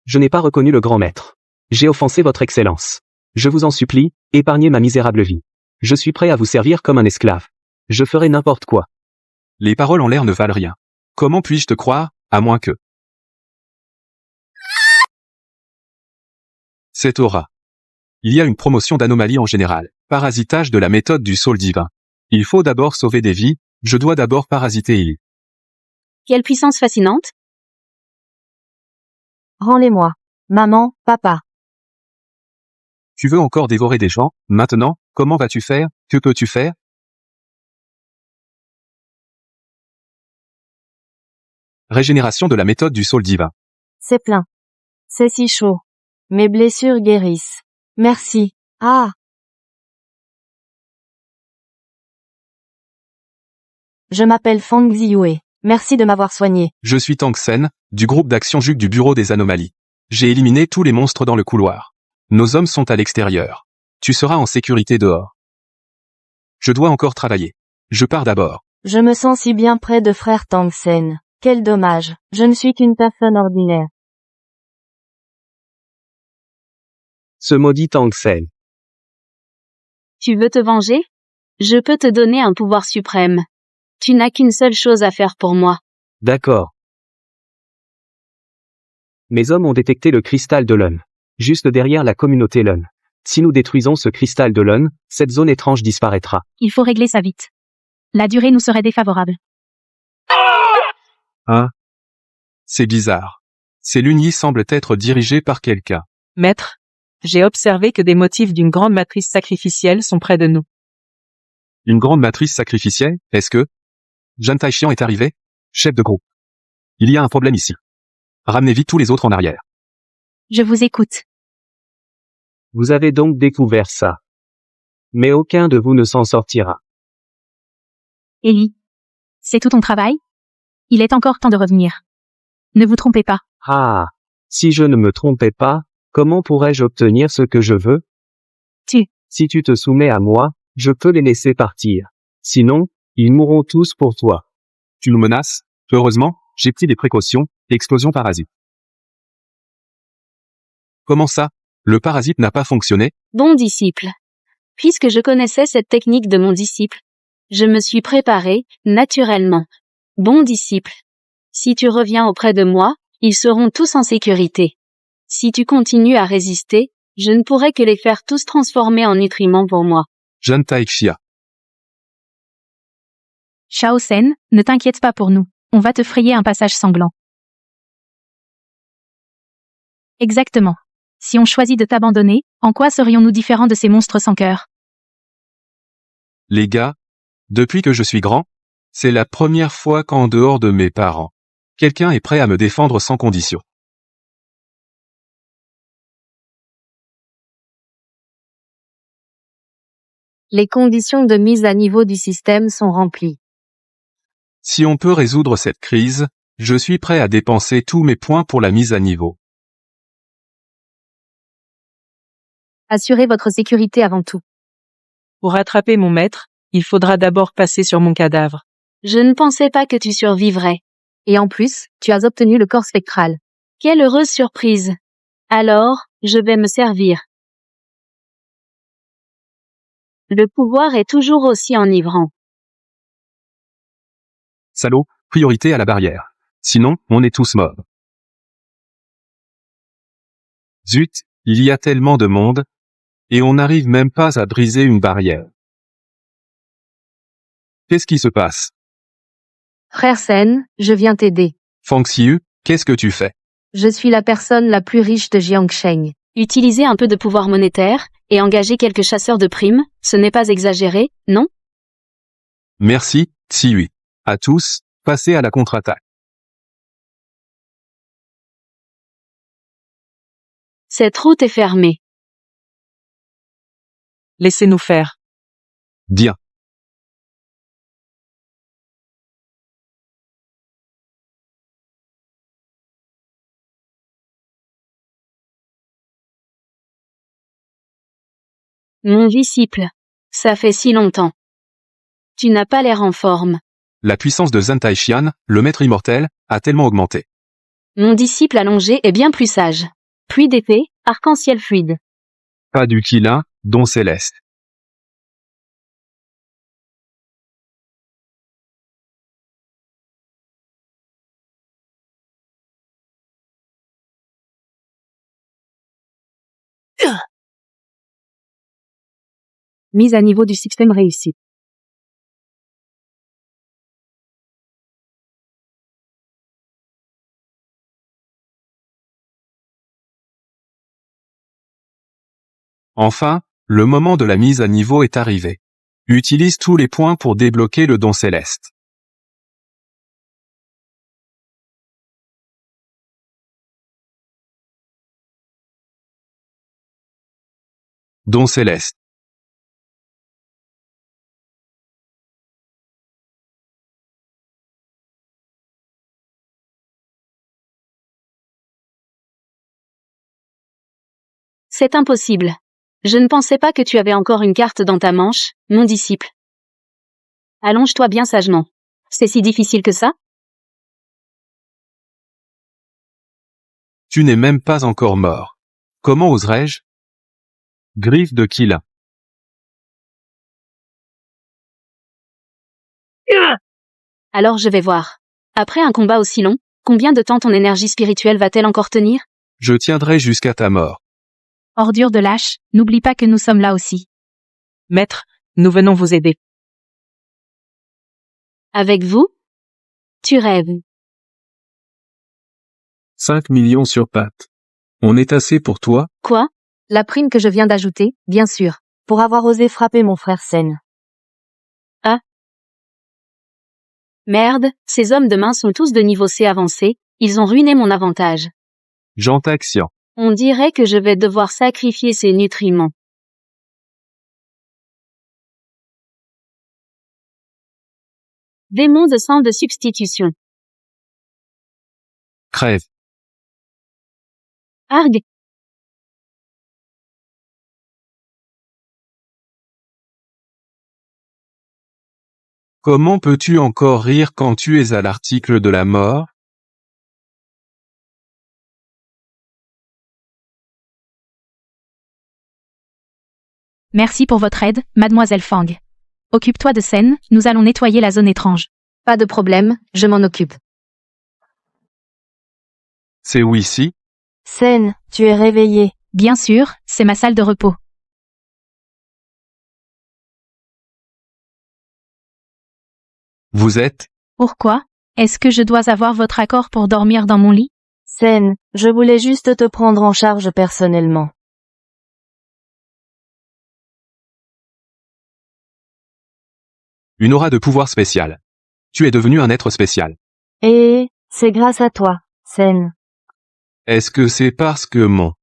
S9: Je n'ai pas reconnu le grand maître. J'ai offensé votre excellence. Je vous en supplie, épargnez ma misérable vie. Je suis prêt à vous servir comme un esclave. Je ferai n'importe quoi.
S1: Les paroles en l'air ne valent rien. Comment puis-je te croire, à moins que... Cette aura. Il y a une promotion d'anomalies en général. Parasitage de la méthode du saule divin. Il faut d'abord sauver des vies, je dois d'abord parasiter il.
S2: Quelle puissance fascinante!
S4: Rends-les-moi. Maman, papa.
S1: Tu veux encore dévorer des gens, maintenant, comment vas-tu faire, que peux-tu faire? Régénération de la méthode du saule divin.
S4: C'est plein. C'est si chaud. Mes blessures guérissent. Merci. Ah. Je m'appelle Fang Ziyue. Merci de m'avoir soigné.
S1: Je suis Tang Sen, du groupe d'action Juc du bureau des anomalies. J'ai éliminé tous les monstres dans le couloir. Nos hommes sont à l'extérieur. Tu seras en sécurité dehors. Je dois encore travailler. Je pars d'abord.
S4: Je me sens si bien près de frère Tang Sen. Quel dommage. Je ne suis qu'une personne ordinaire.
S9: Ce maudit Tang Sen.
S2: Tu veux te venger? Je peux te donner un pouvoir suprême. Tu n'as qu'une seule chose à faire pour moi.
S9: D'accord. Mes hommes ont détecté le cristal de Lun. Juste derrière la communauté Lun. Si nous détruisons ce cristal de Lun, cette zone étrange disparaîtra.
S8: Il faut régler ça vite. La durée nous serait défavorable.
S1: Hein? C'est bizarre. Ces luniers semblent être dirigés par quelqu'un.
S3: Maître, j'ai observé que des motifs d'une grande matrice sacrificielle sont près de nous.
S1: Une grande matrice sacrificielle, est-ce que... Jan Taixian est arrivé? Chef de groupe. Il y a un problème ici. Ramenez vite tous les autres en arrière.
S8: Je vous écoute.
S9: Vous avez donc découvert ça. Mais aucun de vous ne s'en sortira.
S8: Ellie. C'est tout ton travail? Il est encore temps de revenir. Ne vous trompez pas.
S9: Ah. Si je ne me trompais pas, comment pourrais-je obtenir ce que je veux? Si tu te soumets à moi, je peux les laisser partir. Sinon, ils mourront tous pour toi.
S1: Tu nous menaces? Heureusement, j'ai pris des précautions, explosion parasite. Comment ça? Le parasite n'a pas fonctionné?
S2: Bon disciple. Puisque je connaissais cette technique de mon disciple, je me suis préparé, naturellement. Bon disciple. Si tu reviens auprès de moi, ils seront tous en sécurité. Si tu continues à résister, je ne pourrai que les faire tous transformer en nutriments pour moi.
S1: Jeune Taixia.
S8: Shao Sen, ne t'inquiète pas pour nous. On va te frayer un passage sanglant. Exactement. Si on choisit de t'abandonner, en quoi serions-nous différents de ces monstres sans cœur?
S1: Les gars, depuis que je suis grand, c'est la première fois qu'en dehors de mes parents, quelqu'un est prêt à me défendre sans condition.
S6: Les conditions de mise à niveau du système sont remplies.
S1: Si on peut résoudre cette crise, je suis prêt à dépenser tous mes points pour la mise à niveau.
S6: Assurez votre sécurité avant tout.
S3: Pour attraper mon maître, il faudra d'abord passer sur mon cadavre.
S2: Je ne pensais pas que tu survivrais.
S6: Et en plus, tu as obtenu le corps spectral.
S2: Quelle heureuse surprise. Alors, je vais me servir. Le pouvoir est toujours aussi enivrant.
S5: Salaud, priorité à la barrière. Sinon, on est tous morts.
S1: Zut, il y a tellement de monde, et on n'arrive même pas à briser une barrière. Qu'est-ce qui se passe?
S6: Frère Sen, je viens t'aider.
S1: Fang Xiu, qu'est-ce que tu fais?
S6: Je suis la personne la plus riche de Jiangsheng.
S2: Utiliser un peu de pouvoir monétaire, et engager quelques chasseurs de primes, ce n'est pas exagéré, non?
S1: Merci, Xiu. À tous, passez à la contre-attaque.
S2: Cette route est fermée.
S3: Laissez-nous faire.
S1: Bien.
S2: Mon disciple. Ça fait si longtemps. Tu n'as pas l'air en forme.
S1: La puissance de Zhen Taixian, le maître immortel, a tellement augmenté.
S2: Mon disciple allongé est bien plus sage. Pluie d'épée, arc-en-ciel fluide.
S1: Pas du Qilin, don céleste.
S8: Mise à niveau du système réussie.
S1: Enfin, le moment de la mise à niveau est arrivé. Utilise tous les points pour débloquer le don céleste. Don céleste.
S2: C'est impossible. Je ne pensais pas que tu avais encore une carte dans ta manche, mon disciple. Allonge-toi bien sagement. C'est si difficile que ça?
S1: Tu n'es même pas encore mort. Comment oserais-je? Griffe de Qilin.
S2: Alors je vais voir. Après un combat aussi long, combien de temps ton énergie spirituelle va-t-elle encore tenir?
S1: Je tiendrai jusqu'à ta mort.
S8: Ordure de lâche, n'oublie pas que nous sommes là aussi.
S3: Maître, nous venons vous aider.
S2: Avec vous? Tu rêves.
S1: 5 millions sur pattes. On est assez pour toi?
S2: Quoi?
S6: La prime que je viens d'ajouter, bien sûr.
S4: Pour avoir osé frapper mon frère Sen.
S2: Merde, ces hommes de main sont tous de niveau C avancé, ils ont ruiné mon avantage.
S1: Jean Taxian.
S2: On dirait que je vais devoir sacrifier ces nutriments. Démon de sang de substitution.
S1: Crève.
S2: Arg.
S1: Comment peux-tu encore rire quand tu es à l'article de la mort?
S8: Merci pour votre aide, mademoiselle Fang. Occupe-toi de Sen, nous allons nettoyer la zone étrange.
S6: Pas de problème, je m'en occupe.
S1: C'est où ici?
S4: Sen, tu es réveillé.
S8: Bien sûr, c'est ma salle de repos.
S1: Vous êtes?
S8: Pourquoi? Est-ce que je dois avoir votre accord pour dormir dans mon lit?
S4: Sen, je voulais juste te prendre en charge personnellement.
S5: Une aura de pouvoir spécial. Tu es devenu un être spécial.
S4: Et, c'est grâce à toi, Sen.
S1: Est-ce que c'est parce que mon...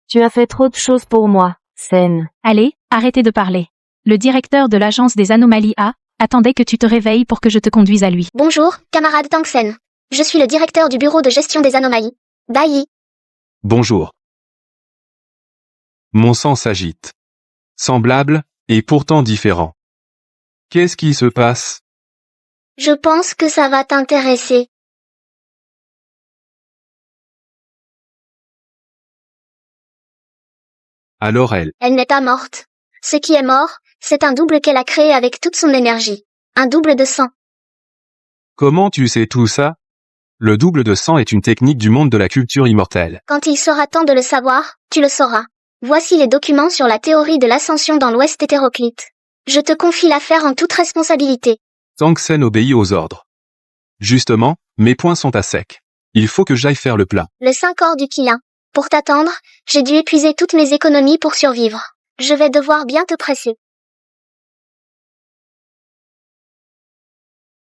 S4: Tu as fait trop de choses pour moi, Sen.
S8: Allez, arrêtez de parler. Le directeur de l'agence des anomalies attendait que tu te réveilles pour que je te conduise à lui.
S11: Bonjour, camarade Tang Sen. Je suis le directeur du bureau de gestion des anomalies. Bai.
S1: Bonjour. Mon sang s'agite. Semblable, et pourtant différent. Qu'est-ce qui se passe?
S11: Je pense que ça va t'intéresser.
S1: Alors elle.
S11: Elle n'est pas morte. Ce qui est mort, c'est un double qu'elle a créé avec toute son énergie. Un double de sang.
S1: Comment tu sais tout ça? Le double de sang est une technique du monde de la culture immortelle.
S11: Quand il sera temps de le savoir, tu le sauras. Voici les documents sur la théorie de l'ascension dans l'Ouest hétéroclite. Je te confie l'affaire en toute responsabilité.
S1: Tang Sen obéit aux ordres. Justement, mes poings sont à sec. Il faut que j'aille faire le plat.
S11: Le 5 corps du Qilin. Pour t'attendre, j'ai dû épuiser toutes mes économies pour survivre. Je vais devoir bien te presser.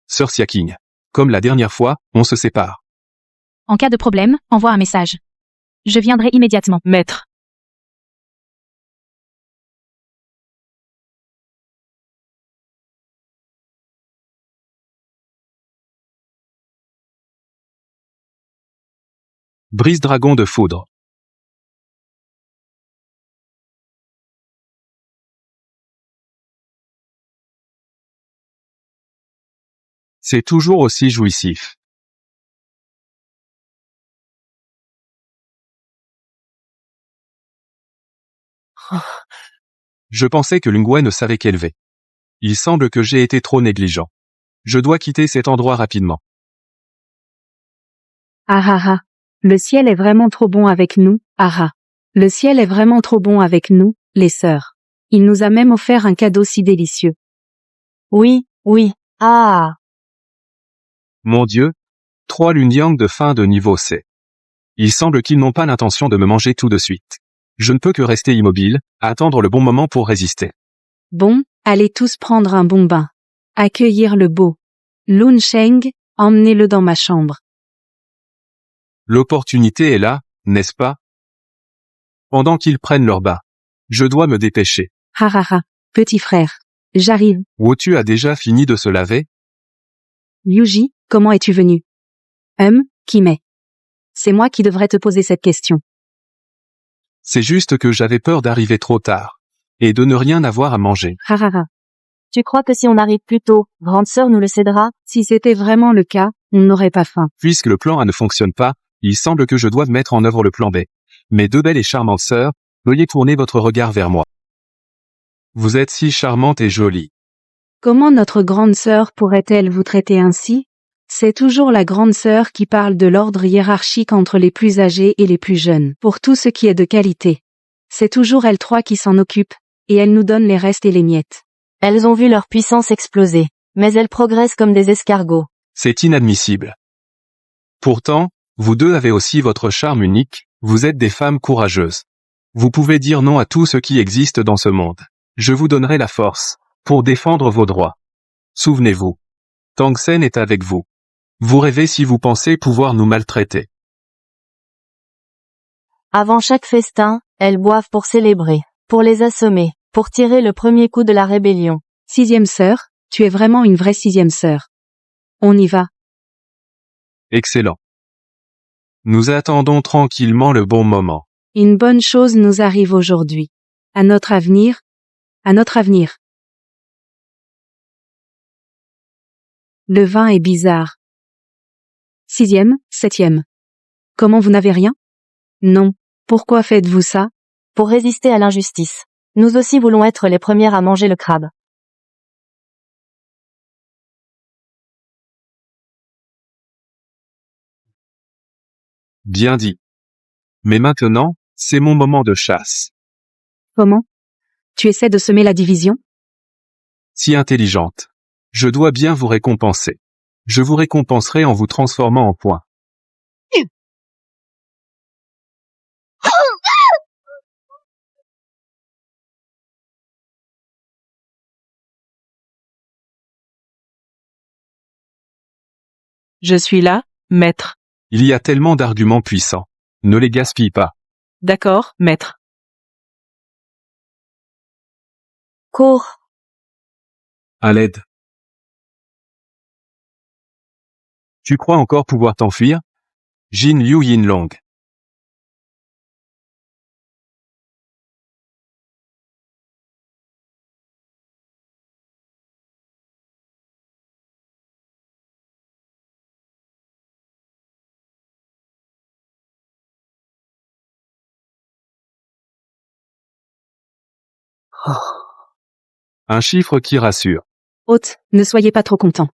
S1: Sœur Siaking. Comme la dernière fois, on se sépare.
S8: En cas de problème, envoie un message. Je viendrai immédiatement.
S3: Maître.
S1: Brise dragon de foudre. C'est toujours aussi jouissif. Je pensais que Lungwe ne savait qu'élever. Il semble que j'ai été trop négligent. Je dois quitter cet endroit rapidement.
S2: Ah ah ah. Le ciel est vraiment trop bon avec nous, ah ah. Le ciel est vraiment trop bon avec nous, les sœurs. Il nous a même offert un cadeau si délicieux.
S4: Oui, oui, ah.
S1: Mon Dieu, 3 Lunyang de fin de niveau C. Il semble qu'ils n'ont pas l'intention de me manger tout de suite. Je ne peux que rester immobile, attendre le bon moment pour résister.
S2: Bon, allez tous prendre un bon bain. Accueillir le beau Lun Sheng, emmenez-le dans ma chambre.
S1: L'opportunité est là, n'est-ce pas? Pendant qu'ils prennent leur bain. Je dois me dépêcher.
S2: Ha ha ha, petit frère. J'arrive.
S1: Wotu a déjà fini de se laver?
S2: Yuji, comment es-tu venu? Qui m'est? C'est moi qui devrais te poser cette question.
S1: C'est juste que j'avais peur d'arriver trop tard. Et de ne rien avoir à manger.
S2: Ha ha ha.
S4: Tu crois que si on arrive plus tôt, grande sœur nous le cédera?
S2: Si c'était vraiment le cas, on n'aurait pas faim.
S1: Puisque le plan A ne fonctionne pas, il semble que je doive mettre en œuvre le plan B. Mes deux belles et charmantes sœurs, veuillez tourner votre regard vers moi. Vous êtes si charmantes et jolies.
S2: Comment notre grande sœur pourrait-elle vous traiter ainsi? C'est toujours la grande sœur qui parle de l'ordre hiérarchique entre les plus âgés et les plus jeunes, pour tout ce qui est de qualité. C'est toujours elles trois qui s'en occupent, et elles nous donnent les restes et les miettes.
S4: Elles ont vu leur puissance exploser, mais elles progressent comme des escargots.
S1: C'est inadmissible. Pourtant, vous deux avez aussi votre charme unique, vous êtes des femmes courageuses. Vous pouvez dire non à tout ce qui existe dans ce monde. Je vous donnerai la force, pour défendre vos droits. Souvenez-vous. Tang Sen est avec vous. Vous rêvez si vous pensez pouvoir nous maltraiter.
S4: Avant chaque festin, elles boivent pour célébrer, pour les assommer, pour tirer le premier coup de la rébellion.
S2: 6e sœur, tu es vraiment une vraie 6e sœur. On y va.
S1: Excellent. Nous attendons tranquillement le bon moment.
S2: Une bonne chose nous arrive aujourd'hui. À notre avenir. À notre avenir. Le vin est bizarre. 6e, 7e. Comment vous n'avez rien? Non,
S6: Pourquoi faites-vous ça?
S4: Pour résister à l'injustice. Nous aussi voulons être les premières à manger le crabe.
S1: Bien dit. Mais maintenant, c'est mon moment de chasse.
S8: Comment? Tu essaies de semer la division?
S1: Si intelligente. Je dois bien vous récompenser. Je vous récompenserai en vous transformant en poing.
S3: Je suis là, maître.
S1: Il y a tellement d'arguments puissants. Ne les gaspille pas.
S3: D'accord, maître.
S4: Cours.
S1: À l'aide. Tu crois encore pouvoir t'enfuir? Jin Liu Yinlong. Un chiffre qui rassure.
S8: Hôte, ne soyez pas trop content.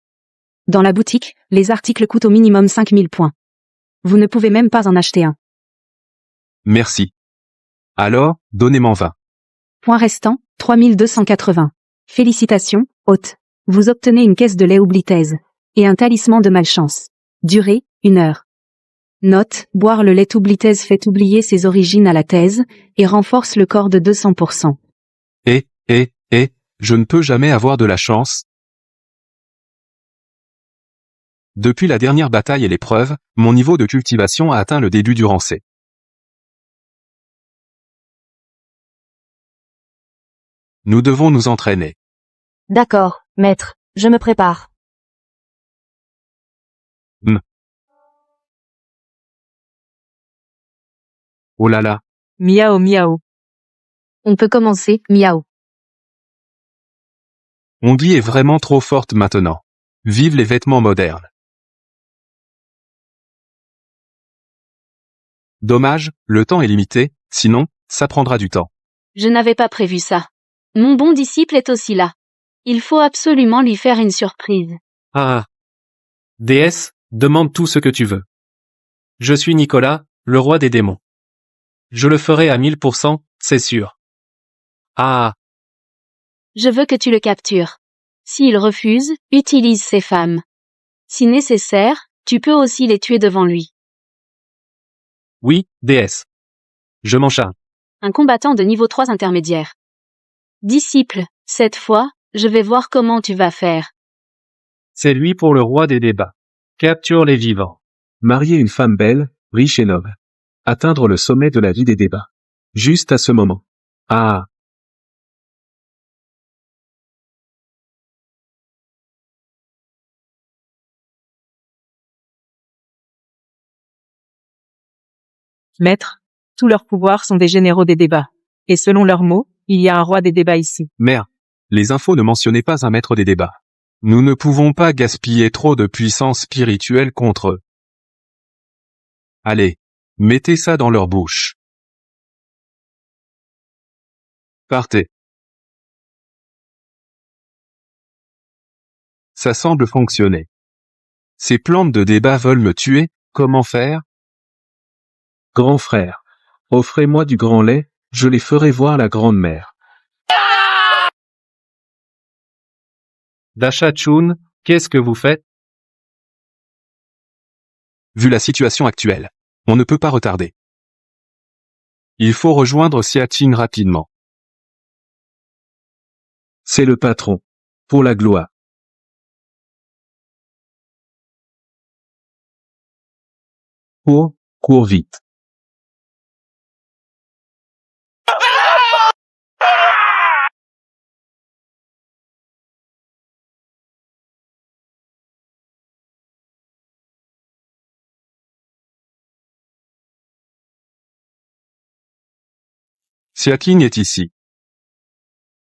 S8: Dans la boutique, les articles coûtent au minimum 5000 points. Vous ne pouvez même pas en acheter un.
S1: Merci. Alors, donnez-m'en 20.
S8: Point restant, 3280. Félicitations, hôte. Vous obtenez une caisse de lait oublitaise. Et un talisman de malchance. Durée, 1 heure. Note, boire le lait oublitaise fait oublier ses origines à la thèse, et renforce le corps de 200%.
S1: Je ne peux jamais avoir de la chance. Depuis la dernière bataille et l'épreuve, mon niveau de cultivation a atteint le début du rancé. Nous devons nous entraîner.
S4: D'accord, maître. Je me prépare.
S1: Oh là là.
S3: Miao miao.
S6: On peut commencer, miaou.
S1: Mon vie est vraiment trop forte maintenant. Vive les vêtements modernes. Dommage, le temps est limité, sinon, ça prendra du temps.
S2: Je n'avais pas prévu ça. Mon bon disciple est aussi là. Il faut absolument lui faire une surprise.
S10: Ah. Déesse, demande tout ce que tu veux. Je suis Nicolas, le roi des démons. Je le ferai à 1000%, c'est sûr. Ah.
S2: Je veux que tu le captures. S'il refuse, utilise ses femmes. Si nécessaire, tu peux aussi les tuer devant lui.
S10: Oui, déesse. Je m'en charge.
S2: Un combattant de niveau 3 intermédiaire. Disciple, cette fois, je vais voir comment tu vas faire.
S10: C'est lui pour le roi des débats. Capture les vivants.
S5: Marier une femme belle, riche et noble. Atteindre le sommet de la vie des débats. Juste à ce moment. Ah.
S3: Maître, tous leurs pouvoirs sont des généraux des débats. Et selon leurs mots, il y a un roi des débats ici.
S1: Merde. Les infos ne mentionnaient pas un maître des débats. Nous ne pouvons pas gaspiller trop de puissance spirituelle contre eux. Allez, mettez ça dans leur bouche. Partez. Ça semble fonctionner. Ces plantes de débat veulent me tuer, comment faire?
S5: Grand frère. Offrez-moi du grand lait, je les ferai voir la grande mère.
S10: Dasha Chun, qu'est-ce que vous faites?
S1: Vu la situation actuelle, on ne peut pas retarder. Il faut rejoindre Xiating rapidement.
S5: C'est le patron. Pour la gloire. Cours vite.
S1: Xiating est ici.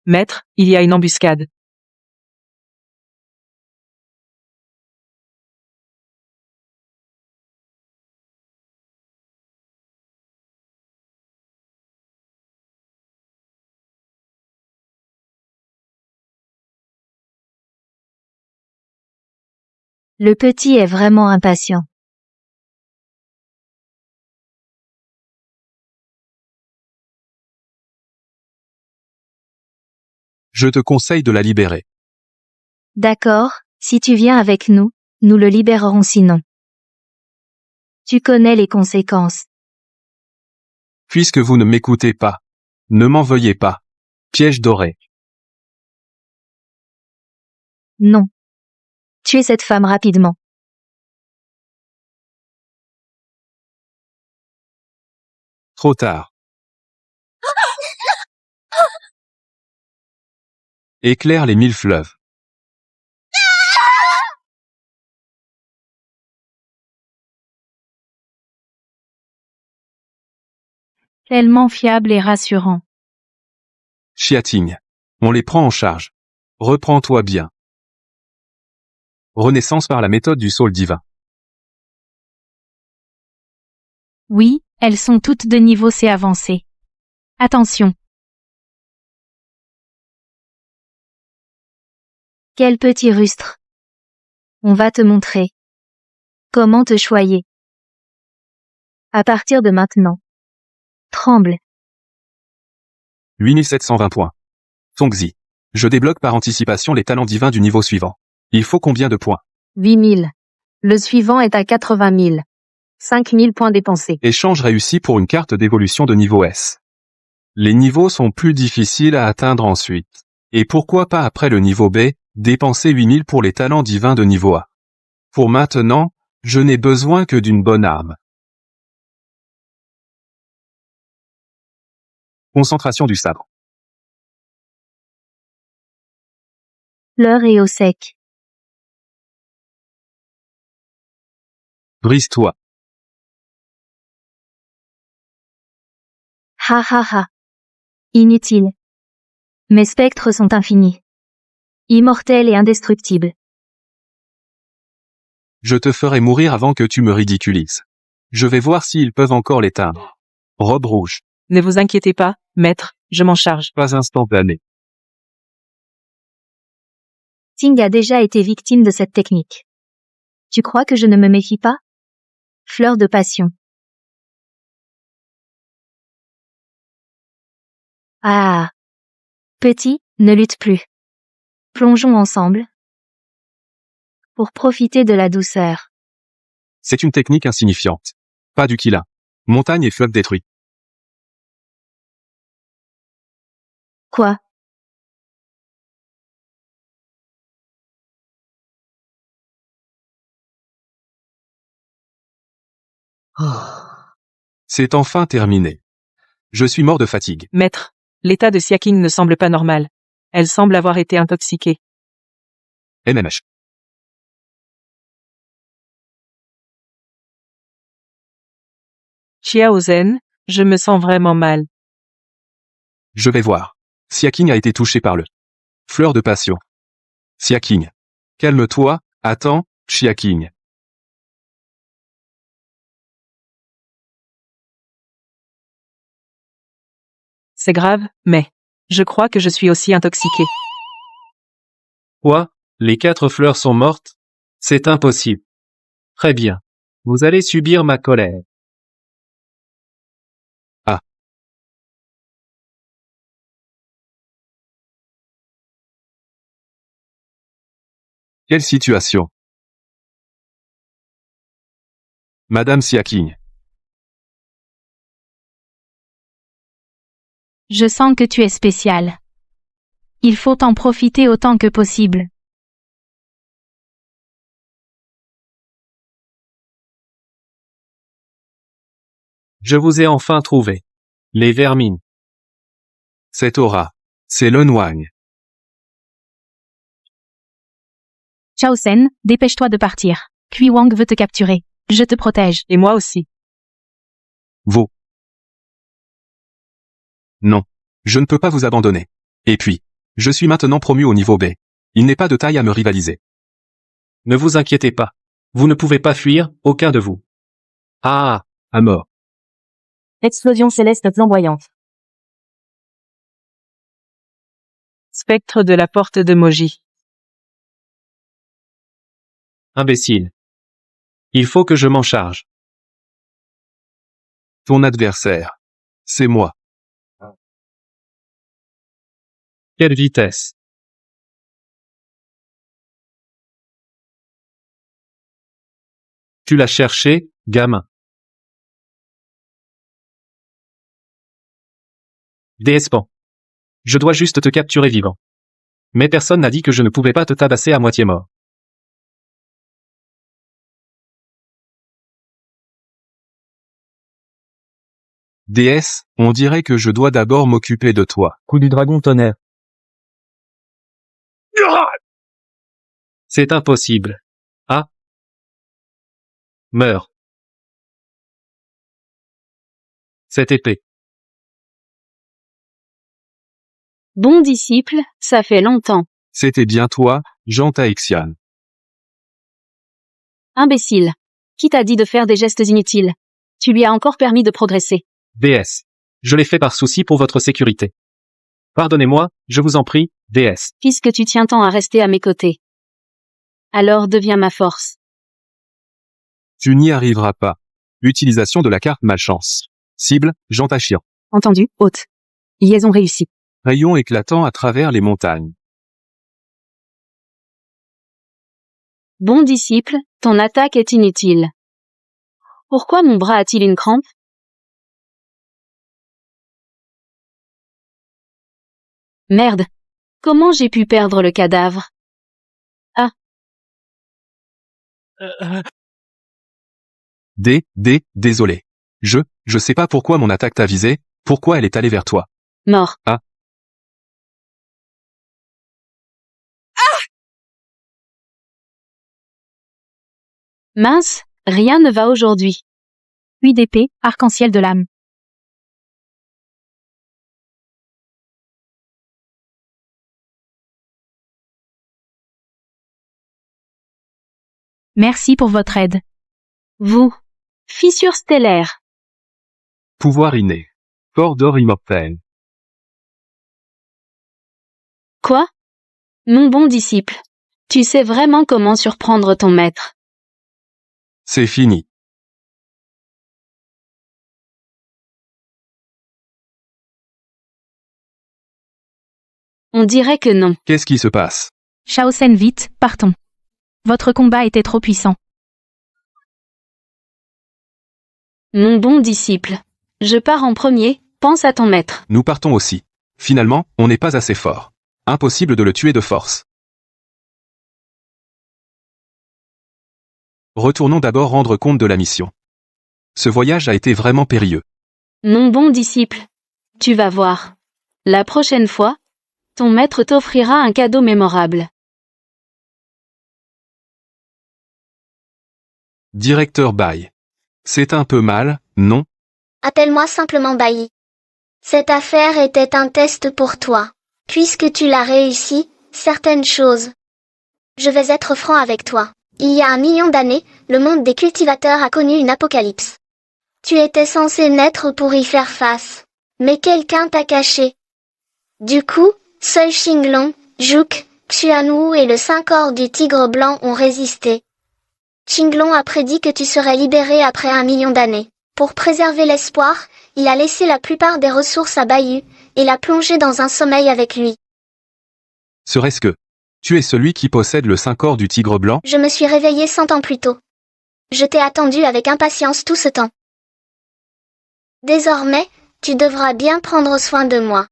S3: Maître, il y a une embuscade.
S4: Le petit est vraiment impatient.
S1: Je te conseille de la libérer.
S4: D'accord, si tu viens avec nous, nous le libérerons sinon. Tu connais les conséquences.
S1: Puisque vous ne m'écoutez pas. Ne m'en veuillez pas. Piège doré.
S4: Non. Tuez cette femme rapidement.
S1: Trop tard. Éclaire les 1000 fleuves.
S8: Tellement fiable et rassurant.
S1: Chiating. On les prend en charge. Reprends-toi bien. Renaissance par la méthode du saule divin.
S8: Oui, elles sont toutes de niveau C avancé. Attention.
S4: Quel petit rustre. On va te montrer. Comment te choyer. À partir de maintenant. Tremble.
S1: 8720 points. Tongzi. Je débloque par anticipation les talents divins du niveau suivant. Il faut combien de points?
S6: 8000. Le suivant est à 80 000. 5000 points dépensés.
S1: Échange réussi pour une carte d'évolution de niveau S. Les niveaux sont plus difficiles à atteindre ensuite. Et pourquoi pas après le niveau B, dépenser 8000 pour les talents divins de niveau A. Pour maintenant, je n'ai besoin que d'une bonne arme. Concentration du sabre.
S4: L'heure est au sec.
S1: Brise-toi.
S4: Ha ha ha. Inutile. Mes spectres sont infinis. Immortels et indestructibles.
S1: Je te ferai mourir avant que tu me ridiculises. Je vais voir s'ils peuvent encore l'éteindre. Robe rouge.
S3: Ne vous inquiétez pas, maître, je m'en charge.
S1: Pas instantané.
S4: Ting a déjà été victime de cette technique. Tu crois que je ne me méfie pas? Fleur de passion. Ah. Petit, ne lutte plus. Plongeons ensemble. Pour profiter de la douceur.
S1: C'est une technique insignifiante. Pas du Kila. Montagne et fleuve détruits.
S4: Quoi?
S1: C'est enfin terminé. Je suis mort de fatigue.
S3: Maître, l'état de Siaking ne semble pas normal. Elle semble avoir été intoxiquée.
S1: MMH.
S3: Chiaozen, je me sens vraiment mal.
S1: Je vais voir. Siaking a été touché par le fleur de passion. Siaking. Calme-toi, attends, Chiaking.
S3: C'est grave, mais je crois que je suis aussi intoxiquée.
S10: Quoi? Les 4 fleurs sont mortes? C'est impossible. Très bien. Vous allez subir ma colère.
S1: Ah. Quelle situation? Madame Siaking.
S8: Je sens que tu es spécial. Il faut en profiter autant que possible.
S10: Je vous ai enfin trouvé. Les vermines.
S1: Cette aura. C'est l'Unwang.
S8: Chao Sen, dépêche-toi de partir. Kui Wang veut te capturer. Je te protège.
S3: Et moi aussi.
S1: Vous. Non. Je ne peux pas vous abandonner. Et puis, je suis maintenant promu au niveau B. Il n'est pas de taille à me rivaliser.
S10: Ne vous inquiétez pas. Vous ne pouvez pas fuir, aucun de vous. Ah,
S1: à mort.
S4: Explosion céleste flamboyante.
S3: Spectre de la porte de Moji.
S10: Imbécile. Il faut que je m'en charge.
S1: Ton adversaire. C'est moi.
S10: Quelle vitesse. Tu l'as cherché, gamin. DS Pan. Je dois juste te capturer vivant. Mais personne n'a dit que je ne pouvais pas te tabasser à moitié mort.
S1: DS, on dirait que je dois d'abord m'occuper de toi.
S7: Coup du dragon tonnerre.
S10: C'est impossible. Ah. Meurs. Cette épée.
S2: Bon disciple, ça fait longtemps.
S1: C'était bien toi, Jean Taexian.
S2: Imbécile. Qui t'a dit de faire des gestes inutiles? Tu lui as encore permis de progresser.
S10: DS. Je l'ai fait par souci pour votre sécurité. Pardonnez-moi, je vous en prie, DS.
S2: Puisque tu tiens tant à rester à mes côtés. Alors deviens ma force.
S1: Tu n'y arriveras pas. Utilisation de la carte malchance. Cible, Jean Tachian.
S8: Entendu, hôte. Liaison réussie.
S1: Rayon éclatant à travers les montagnes.
S2: Bon disciple, ton attaque est inutile. Pourquoi mon bras a-t-il une crampe? Merde. Comment j'ai pu perdre le cadavre? Ah.
S1: Désolé. Je sais pas pourquoi mon attaque t'a visé, pourquoi elle est allée vers toi.
S2: Mort.
S1: Ah.
S2: Mince, rien ne va aujourd'hui.
S8: Puis d'épée, arc-en-ciel de l'âme. Merci pour votre aide.
S2: Vous. Fissure stellaire.
S1: Pouvoir inné. Corps d'or immortel.
S2: Quoi? Mon bon disciple. Tu sais vraiment comment surprendre ton maître.
S1: C'est fini.
S2: On dirait que non.
S1: Qu'est-ce qui se passe?
S8: Shaosen vite, partons. Votre combat était trop puissant.
S2: Mon bon disciple. Je pars en premier, pense à ton maître.
S1: Nous partons aussi. Finalement, on n'est pas assez fort. Impossible de le tuer de force. Retournons d'abord rendre compte de la mission. Ce voyage a été vraiment périlleux.
S2: Mon bon disciple. Tu vas voir. La prochaine fois, ton maître t'offrira un cadeau mémorable.
S1: Directeur Bai. C'est un peu mal, non?
S11: Appelle-moi simplement Bailly. Cette affaire était un test pour toi. Puisque tu l'as réussi, certaines choses. Je vais être franc avec toi. Il y a 1 million d'années, le monde des cultivateurs a connu une apocalypse. Tu étais censé naître pour y faire face. Mais quelqu'un t'a caché. Du coup, seuls Xinglong, Juk, Xuanwu et le 5 corps du tigre blanc ont résisté. Xinglong a prédit que tu serais libéré après 1 million d'années. Pour préserver l'espoir, il a laissé la plupart des ressources à Bayu, et l'a plongé dans un sommeil avec lui.
S1: Serait-ce que tu es celui qui possède le 5 corps du tigre blanc?
S11: Je me suis réveillé 100 ans plus tôt. Je t'ai attendu avec impatience tout ce temps. Désormais, tu devras bien prendre soin de moi.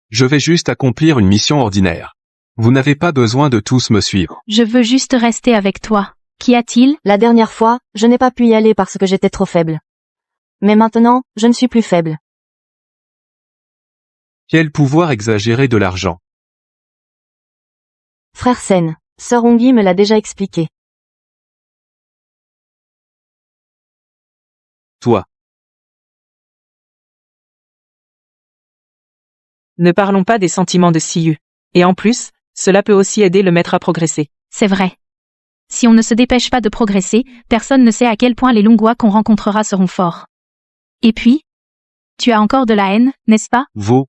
S1: Je vais juste accomplir une mission ordinaire. Vous n'avez pas besoin de tous me suivre.
S8: Je veux juste rester avec toi. Qu'y a-t-il?
S12: La dernière fois, je n'ai pas pu y aller parce que j'étais trop faible. Mais maintenant, je ne suis plus faible.
S1: Quel pouvoir exagéré de l'argent.
S12: Frère Sen, Sœur Ongi me l'a déjà expliqué.
S1: Toi.
S3: Ne parlons pas des sentiments de Siyu. Et en plus, cela peut aussi aider le maître à progresser.
S8: C'est vrai. Si on ne se dépêche pas de progresser, personne ne sait à quel point les Longua qu'on rencontrera seront forts. Et puis, tu as encore de la haine, n'est-ce pas?
S1: Vos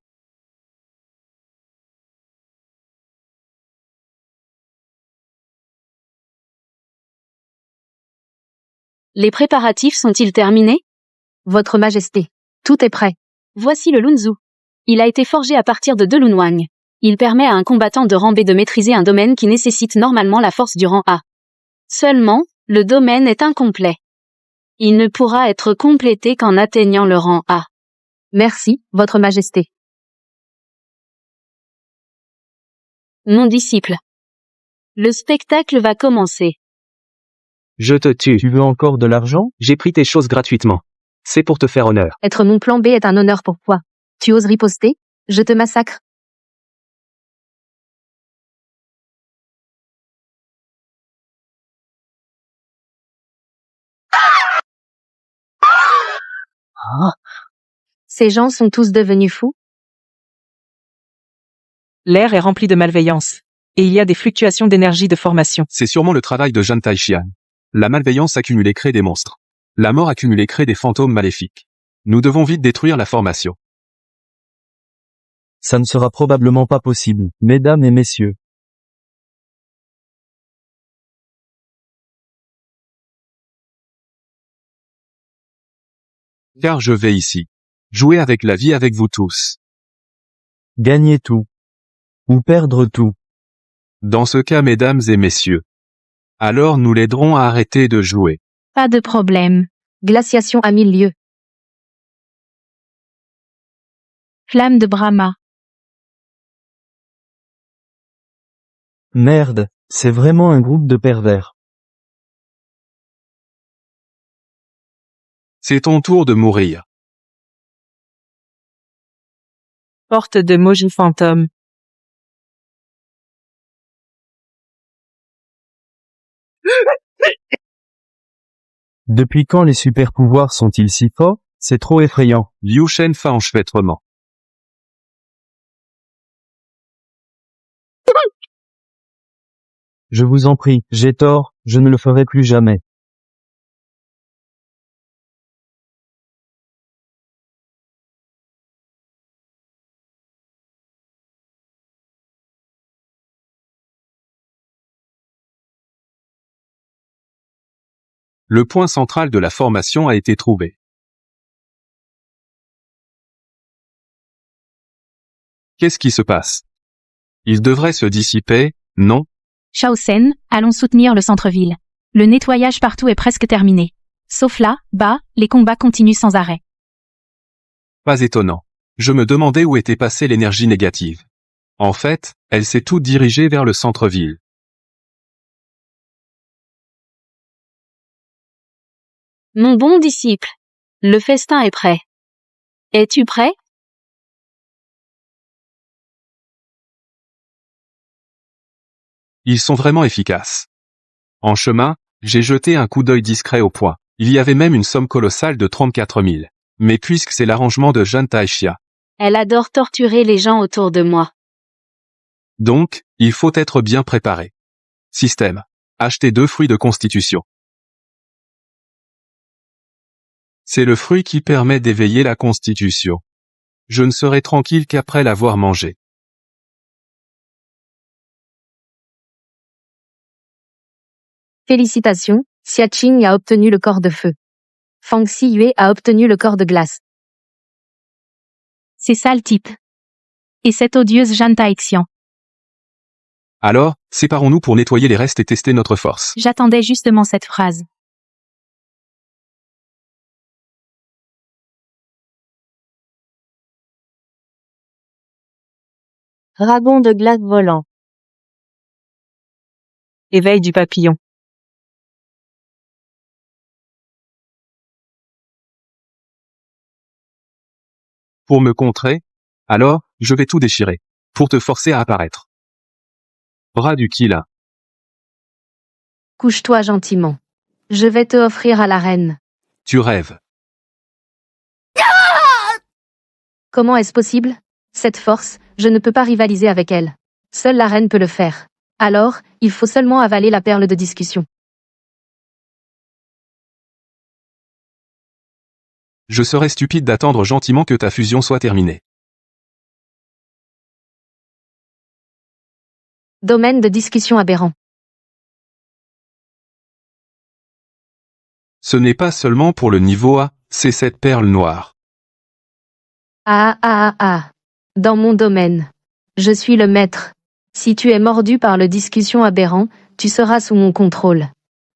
S2: Les préparatifs sont-ils terminés?
S6: Votre Majesté, tout est prêt.
S2: Voici le Lunzu. Il a été forgé à partir de 2 Lunwang. Il permet à un combattant de rang B de maîtriser un domaine qui nécessite normalement la force du rang A. Seulement, le domaine est incomplet. Il ne pourra être complété qu'en atteignant le rang A.
S6: Merci, Votre Majesté.
S2: Mon disciple. Le spectacle va commencer.
S9: Je te tue.
S7: Tu veux encore de l'argent?
S9: J'ai pris tes choses gratuitement. C'est pour te faire honneur.
S6: Être mon plan B est un honneur pour toi. Tu oses riposter? Je te massacre. Ces gens sont tous devenus fous?
S3: L'air est rempli de malveillance. Et il y a des fluctuations d'énergie de formation.
S1: C'est sûrement le travail de Zhan Taixian. La malveillance accumulée crée des monstres. La mort accumulée crée des fantômes maléfiques. Nous devons vite détruire la formation.
S7: Ça ne sera probablement pas possible, mesdames et messieurs.
S1: Car je vais ici. Jouer avec la vie avec vous tous.
S7: Gagner tout. Ou perdre tout.
S1: Dans ce cas, mesdames et messieurs. Alors nous l'aiderons à arrêter de jouer.
S8: Pas de problème.
S6: Glaciation à 1000 lieues.
S8: Flamme de Brahma.
S7: Merde, c'est vraiment un groupe de pervers.
S1: C'est ton tour de mourir.
S3: Porte de Moji fantôme.
S7: Depuis quand les super pouvoirs sont-ils si forts? C'est trop effrayant.
S1: Liu Shen fait enchevêtrement.
S7: Je vous en prie, j'ai tort, je ne le ferai plus jamais.
S1: Le point central de la formation a été trouvé. Qu'est-ce qui se passe? Il devrait se dissiper, non?
S8: Shaosen, allons soutenir le centre-ville. Le nettoyage partout est presque terminé. Sauf là, bas, les combats continuent sans arrêt.
S1: Pas étonnant. Je me demandais où était passée l'énergie négative. En fait, elle s'est toute dirigée vers le centre-ville.
S2: Mon bon disciple. Le festin est prêt. Es-tu prêt?
S1: Ils sont vraiment efficaces. En chemin, j'ai jeté un coup d'œil discret au poids. Il y avait même une somme colossale de 34 000. Mais puisque c'est l'arrangement de Zhan Taixia.
S2: Elle adore torturer les gens autour de moi.
S1: Donc, il faut être bien préparé. Système. Acheter 2 fruits de constitution. C'est le fruit qui permet d'éveiller la constitution. Je ne serai tranquille qu'après l'avoir mangé.
S6: Félicitations, Xia Qing a obtenu le corps de feu. Fang Xiyue a obtenu le corps de glace.
S8: C'est ça le type. Et cette odieuse Zhan Taixian.
S1: Alors, séparons-nous pour nettoyer les restes et tester notre force.
S8: J'attendais justement cette phrase.
S12: Dragon de glace volant.
S3: Éveil du papillon.
S1: Pour me contrer? Alors, je vais tout déchirer. Pour te forcer à apparaître. Bras du Qilin.
S6: Couche-toi gentiment. Je vais te offrir à la reine.
S1: Tu rêves.
S6: Comment est-ce possible? Cette force, je ne peux pas rivaliser avec elle. Seule la reine peut le faire. Alors, il faut seulement avaler la perle de discussion.
S1: Je serais stupide d'attendre gentiment que ta fusion soit terminée.
S6: Domaine de discussion aberrant.
S1: Ce n'est pas seulement pour le niveau A, c'est cette perle noire.
S6: Dans mon domaine. Je suis le maître. Si tu es mordu par le discussion aberrant, tu seras sous mon contrôle.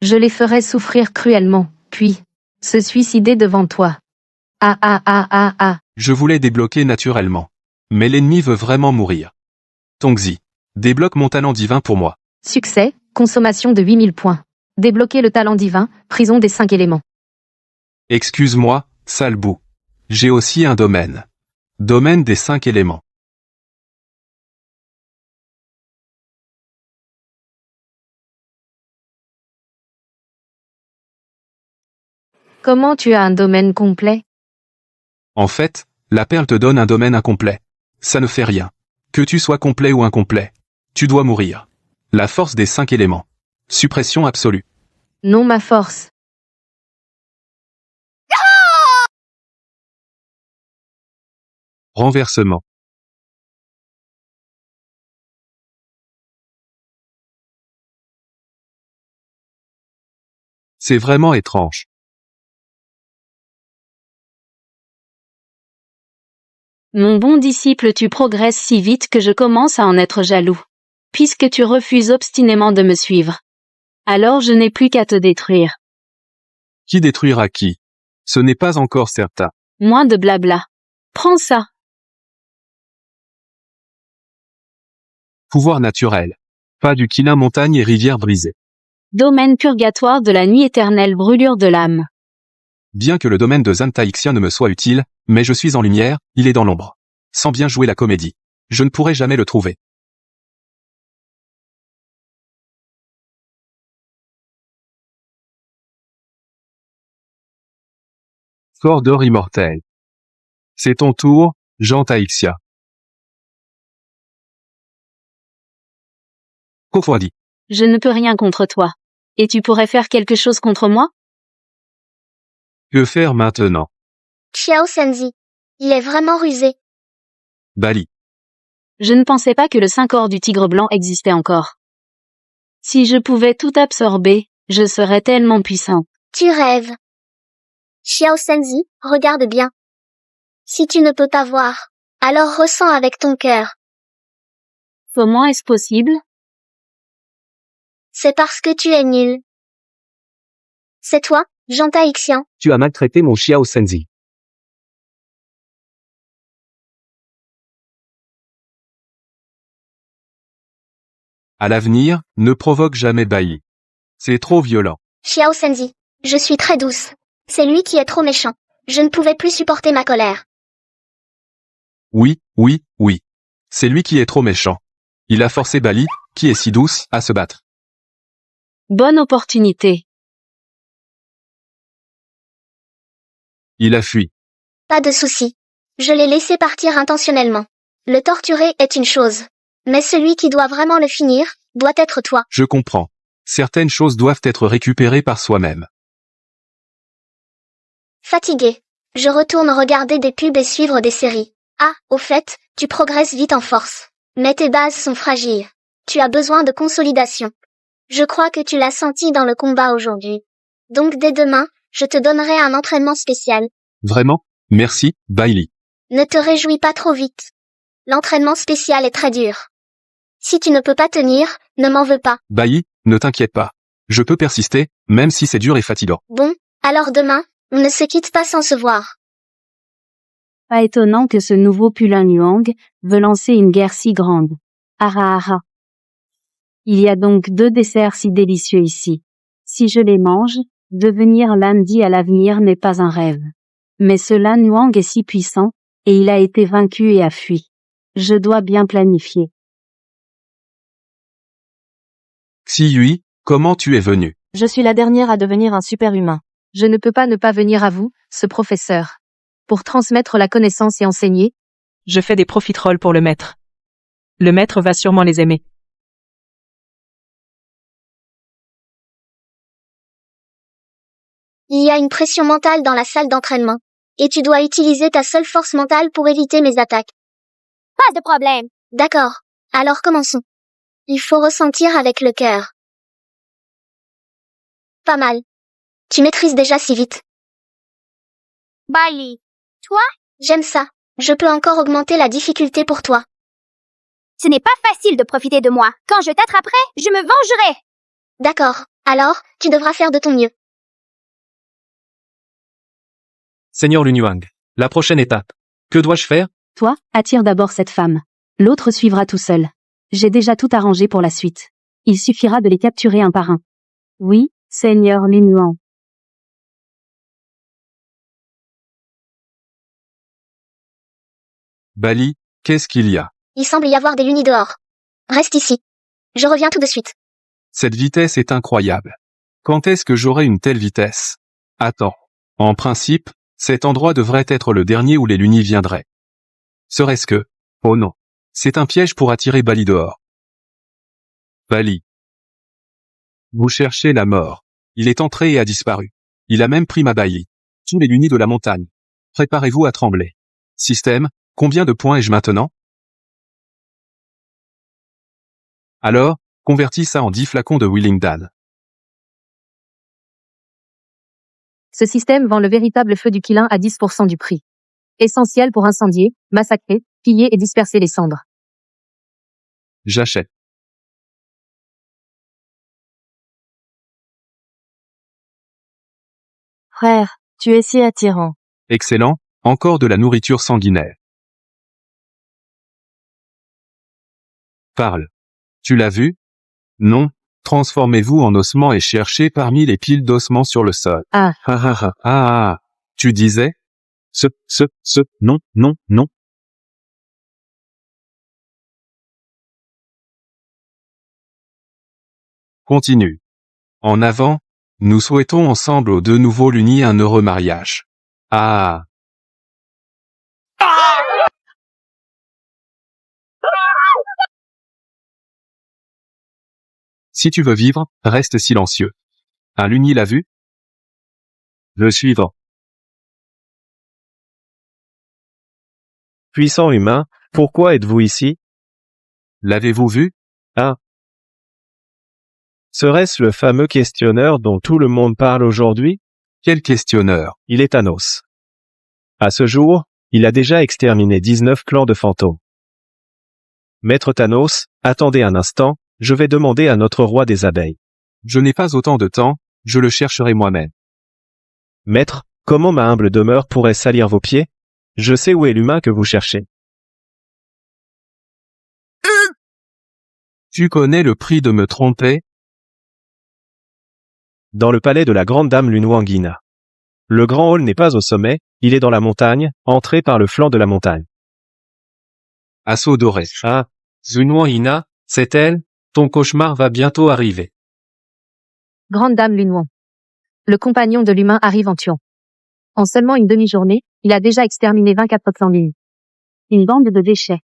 S6: Je les ferai souffrir cruellement, puis se suicider devant toi.
S1: Je voulais débloquer naturellement. Mais l'ennemi veut vraiment mourir. Tongzi, débloque mon talent divin pour moi.
S6: Succès, consommation de 8000 points. Débloquer le talent divin, prison des 5 éléments.
S1: Excuse-moi, sale bout. J'ai aussi un domaine. Domaine des 5 éléments.
S6: Comment tu as un domaine complet?
S1: En fait, la perle te donne un domaine incomplet. Ça ne fait rien. Que tu sois complet ou incomplet. Tu dois mourir. La force des 5 éléments. Suppression absolue.
S6: Non, ma force.
S1: Renversement. C'est vraiment étrange.
S2: Mon bon disciple, tu progresses si vite que je commence à en être jaloux. Puisque tu refuses obstinément de me suivre. Alors je n'ai plus qu'à te détruire.
S1: Qui détruira qui? Ce n'est pas encore certain.
S2: Moins de blabla. Prends ça.
S1: Pouvoir naturel. Pas du Qilin montagne et rivière brisée.
S2: Domaine purgatoire de la nuit éternelle, brûlure de l'âme.
S1: Bien que le domaine de Zantaixia ne me soit utile, mais je suis en lumière, il est dans l'ombre. Sans bien jouer la comédie. Je ne pourrai jamais le trouver. Corps d'or immortel. C'est ton tour, Jean Taixia. Refroidi.
S2: Je ne peux rien contre toi. Et tu pourrais faire quelque chose contre moi?
S1: Que faire maintenant?
S11: Xiao Senzi. Il est vraiment rusé.
S1: Bali.
S2: Je ne pensais pas que le 5 or du tigre blanc existait encore. Si je pouvais tout absorber, je serais tellement puissant.
S11: Tu rêves. Xiao Senzi, regarde bien. Si tu ne peux pas voir, alors ressens avec ton cœur.
S2: Comment est-ce possible?
S11: C'est parce que tu es nul. C'est toi, Jean Taixian.
S9: Tu as maltraité mon Xiao Senzi.
S1: À l'avenir, ne provoque jamais Bai. C'est trop violent.
S11: Xiao Senzi. Je suis très douce. C'est lui qui est trop méchant. Je ne pouvais plus supporter ma colère.
S1: Oui. C'est lui qui est trop méchant. Il a forcé Bali, qui est si douce, à se battre.
S2: Bonne opportunité.
S1: Il a fui.
S11: Pas de souci. Je l'ai laissé partir intentionnellement. Le torturer est une chose. Mais celui qui doit vraiment le finir, doit être toi.
S1: Je comprends. Certaines choses doivent être récupérées par soi-même.
S11: Fatigué. Je retourne regarder des pubs et suivre des séries. Ah, au fait, tu progresses vite en force. Mais tes bases sont fragiles. Tu as besoin de consolidation. Je crois que tu l'as senti dans le combat aujourd'hui. Donc dès demain, je te donnerai un entraînement spécial.
S1: Vraiment? Merci, Bailey.
S11: Ne te réjouis pas trop vite. L'entraînement spécial est très dur. Si tu ne peux pas tenir, ne m'en veux pas.
S1: Bailey, ne t'inquiète pas. Je peux persister, même si c'est dur et fatigant.
S11: Bon, alors demain, on ne se quitte pas sans se voir.
S2: Pas étonnant que ce nouveau Pulin Luang veut lancer une guerre si grande. Ara. Il y a donc 2 desserts si délicieux ici. Si je les mange, devenir Lan Di à l'avenir n'est pas un rêve. Mais ce Lan Luang est si puissant, et il a été vaincu et a fui. Je dois bien planifier.
S1: Xi Yui, comment tu es venu?
S12: Je suis la dernière à devenir un super-humain.
S6: Je ne peux pas ne pas venir à vous, ce professeur. Pour transmettre la connaissance et enseigner.
S3: Je fais des profiteroles pour le maître. Le maître va sûrement les aimer.
S11: Il y a une pression mentale dans la salle d'entraînement. Et tu dois utiliser ta seule force mentale pour éviter mes attaques. Pas de problème. D'accord. Alors commençons. Il faut ressentir avec le cœur. Pas mal. Tu maîtrises déjà si vite.
S13: Bailey. Toi?
S11: J'aime ça. Je peux encore augmenter la difficulté pour toi.
S13: Ce n'est pas facile de profiter de moi. Quand je t'attraperai, je me vengerai.
S11: D'accord. Alors, tu devras faire de ton mieux.
S10: Seigneur Lunyuang, la prochaine étape. Que dois-je faire?
S2: Toi, attire d'abord cette femme. L'autre suivra tout seul. J'ai déjà tout arrangé pour la suite. Il suffira de les capturer un par un. Oui, Seigneur Lunyuang.
S1: Bali, qu'est-ce qu'il y a?
S11: Il semble y avoir des lunis dehors. Reste ici. Je reviens tout de suite.
S1: Cette vitesse est incroyable. Quand est-ce que j'aurai une telle vitesse? Attends. En principe, cet endroit devrait être le dernier où les lunis viendraient. Serait-ce que... Oh non. C'est un piège pour attirer Bali dehors. Bali. Vous cherchez la mort. Il est entré et a disparu. Il a même pris ma Bali. Tous les lunis de la montagne. Préparez-vous à trembler. Système, combien de points ai-je maintenant? Alors, convertis ça en 10 flacons de Willingdale.
S6: Ce système vend le véritable feu du Qilin à 10% du prix. Essentiel pour incendier, massacrer, piller et disperser les cendres.
S1: J'achète.
S12: Frère, tu es si attirant.
S1: Excellent, encore de la nourriture sanguinaire. Parle. Tu l'as vu? Non. Transformez-vous en ossement et cherchez parmi les piles d'ossements sur le sol.
S6: Ah.
S1: Tu disais?
S5: Non.
S1: Continue. En avant, nous souhaitons ensemble aux deux nouveaux lunis un heureux mariage. Ah. Si tu veux vivre, reste silencieux. Un luni l'a vu?
S14: Le suivant. Puissant humain, pourquoi êtes-vous ici?
S1: L'avez-vous vu?
S14: Ah. Serait-ce le fameux questionneur dont tout le monde parle aujourd'hui?
S1: Quel questionneur?
S14: Il est Thanos. À ce jour, il a déjà exterminé 19 clans de fantômes. Maître Thanos, attendez un instant, je vais demander à notre roi des abeilles.
S1: Je n'ai pas autant de temps, je le chercherai moi-même.
S14: Maître, comment ma humble demeure pourrait salir vos pieds? Je sais où est l'humain que vous cherchez.
S1: Tu connais le prix de me tromper?
S14: Dans le palais de la grande dame Lunyuangina. Le grand hall n'est pas au sommet, il est dans la montagne, entré par le flanc de la montagne.
S1: Assaut doré.
S10: Ah, Lunyuang, c'est elle? Ton cauchemar va bientôt arriver.
S6: Grande dame Lunyuang. Le compagnon de l'humain arrive en tuant. En seulement une demi-journée, il a déjà exterminé 24 lignes.
S2: Une bande de déchets.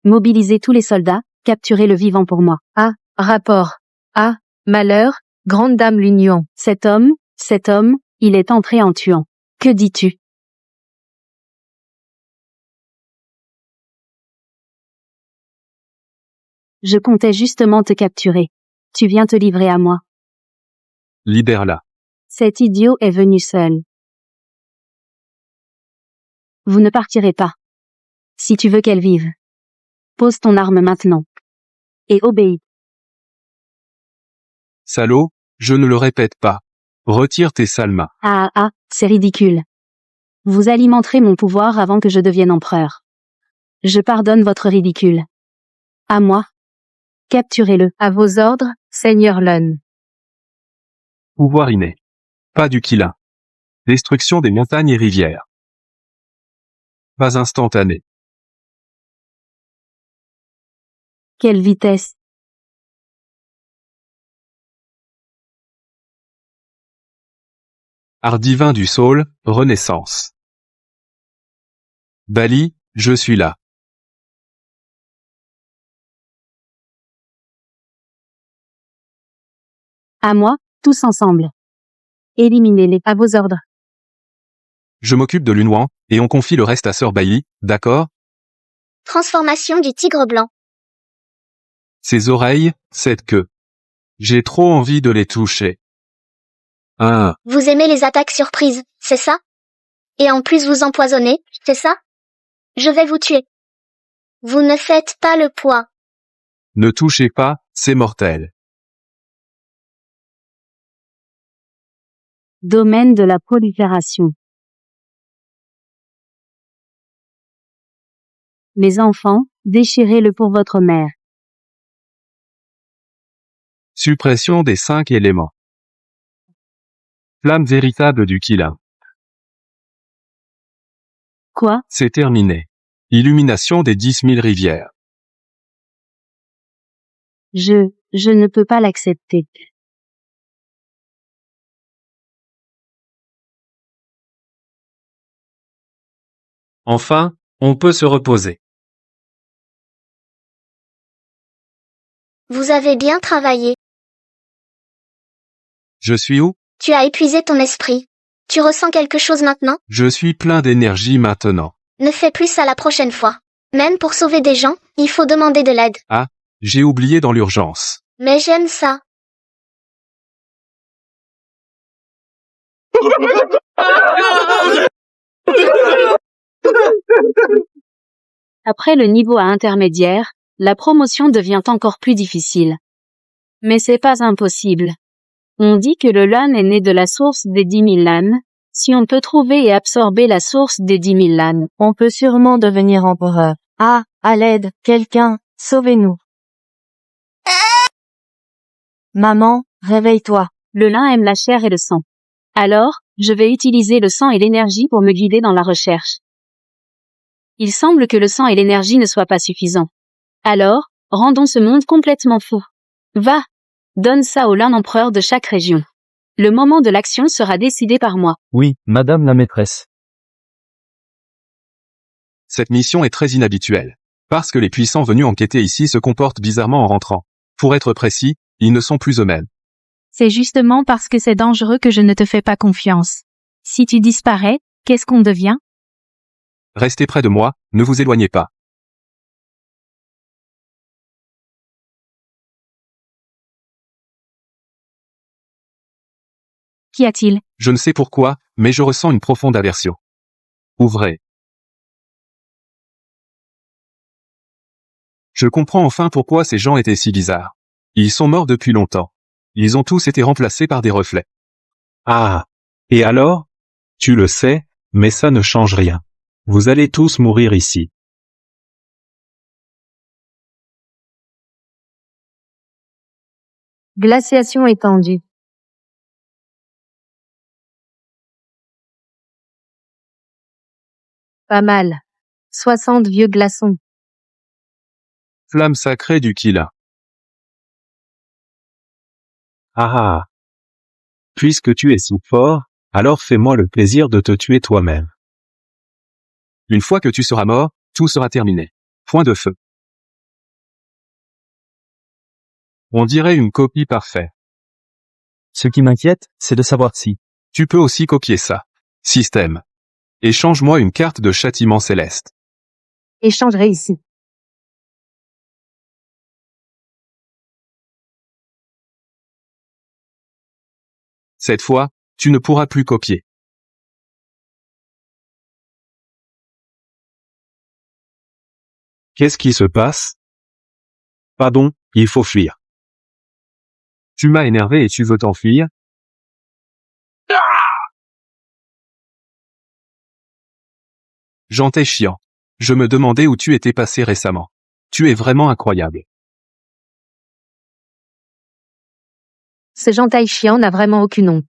S2: Mobilisez tous les soldats, capturez le vivant pour moi.
S6: Ah, rapport. Ah, malheur, grande dame Lunyuang.
S2: Cet homme, il est entré en tuant. Que dis-tu? Je comptais justement te capturer. Tu viens te livrer à moi.
S1: Libère-la.
S2: Cet idiot est venu seul. Vous ne partirez pas. Si tu veux qu'elle vive. Pose ton arme maintenant. Et obéis.
S1: Salaud, je ne le répète pas. Retire tes sales mains.
S2: Ah, c'est ridicule. Vous alimenterez mon pouvoir avant que je devienne empereur. Je pardonne votre ridicule. À moi. Capturez-le.
S6: À vos ordres, Seigneur Lun.
S1: Pouvoir inné. Pas du Qilin. Destruction des montagnes et rivières. Pas instantané.
S2: Quelle vitesse.
S1: Art divin du Saul, Renaissance. Bali, je suis là.
S2: À moi, tous ensemble. Éliminez-les.
S6: À vos ordres.
S1: Je m'occupe de Lunyuang, et on confie le reste à Sœur Bailly, d'accord?
S11: Transformation du tigre blanc.
S1: Ses oreilles, cette queue. J'ai trop envie de les toucher. Ah,
S11: Vous aimez les attaques surprises, c'est ça? Et en plus vous empoisonnez, c'est ça? Je vais vous tuer. Vous ne faites pas le poids.
S1: ne touchez pas, c'est mortel.
S2: Domaine de la prolifération. Mes enfants, déchirez-le pour votre mère.
S1: Suppression des 5 éléments. Flamme véritable du Qilin.
S2: Quoi?
S1: C'est terminé. Illumination des 10 000 rivières.
S2: Je ne peux pas l'accepter.
S10: Enfin, on peut se reposer.
S11: Vous avez bien travaillé.
S1: Je suis où?
S11: Tu as épuisé ton esprit. Tu ressens quelque chose maintenant?
S1: Je suis plein d'énergie maintenant.
S11: Ne fais plus ça la prochaine fois. Même pour sauver des gens, il faut demander de l'aide.
S1: Ah, j'ai oublié dans l'urgence.
S11: Mais j'aime ça.
S2: Après le niveau A intermédiaire, la promotion devient encore plus difficile. Mais c'est pas impossible. On dit que le lan est né de la source des 10 000 lan. Si on peut trouver et absorber la source des 10 000 lan,
S12: On peut sûrement devenir empereur. Ah, à l'aide, quelqu'un, sauvez-nous. Maman, réveille-toi.
S2: le lin aime la chair et le sang. Alors, je vais utiliser le sang et l'énergie pour me guider dans la recherche. Il semble que le sang et l'énergie ne soient pas suffisants. Alors, rendons ce monde complètement fou. Va! Donne ça au lin empereur de chaque région. Le moment de l'action sera décidé par moi.
S7: Oui, madame la maîtresse.
S1: Cette mission est très inhabituelle. Parce que les puissants venus enquêter ici se comportent bizarrement en rentrant. Pour être précis, ils ne sont plus eux-mêmes.
S8: C'est justement parce que c'est dangereux que je ne te fais pas confiance. Si tu disparais, qu'est-ce qu'on devient?
S1: Restez près de moi, ne vous éloignez pas.
S8: Qu'y a-t-il?
S1: Je ne sais pourquoi, mais je ressens une profonde aversion. Ouvrez. Je comprends enfin pourquoi ces gens étaient si bizarres. Ils sont morts depuis longtemps. Ils ont tous été remplacés par des reflets.
S14: Ah. Et alors? Tu le sais, mais ça ne change rien. Vous allez tous mourir ici.
S6: Glaciation étendue. Pas mal. 60 vieux glaçons.
S1: Flamme sacrée du Qilin.
S14: Ah. Puisque tu es si fort, alors fais-moi le plaisir de te tuer toi-même.
S1: Une fois que tu seras mort, tout sera terminé. Point de feu. On dirait une copie parfaite.
S7: Ce qui m'inquiète, c'est de savoir si.
S1: Tu peux aussi copier ça. Système. Échange-moi une carte de châtiment céleste.
S6: Échangerai ici.
S1: Cette fois, tu ne pourras plus copier.
S14: Qu'est-ce qui se passe? Pardon, il faut fuir.
S1: Tu m'as énervé et tu veux t'enfuir? J'en t'ai chiant. Je me demandais où tu étais passé récemment. Tu es vraiment incroyable.
S6: Ce Jantai Chian n'a vraiment aucune honte.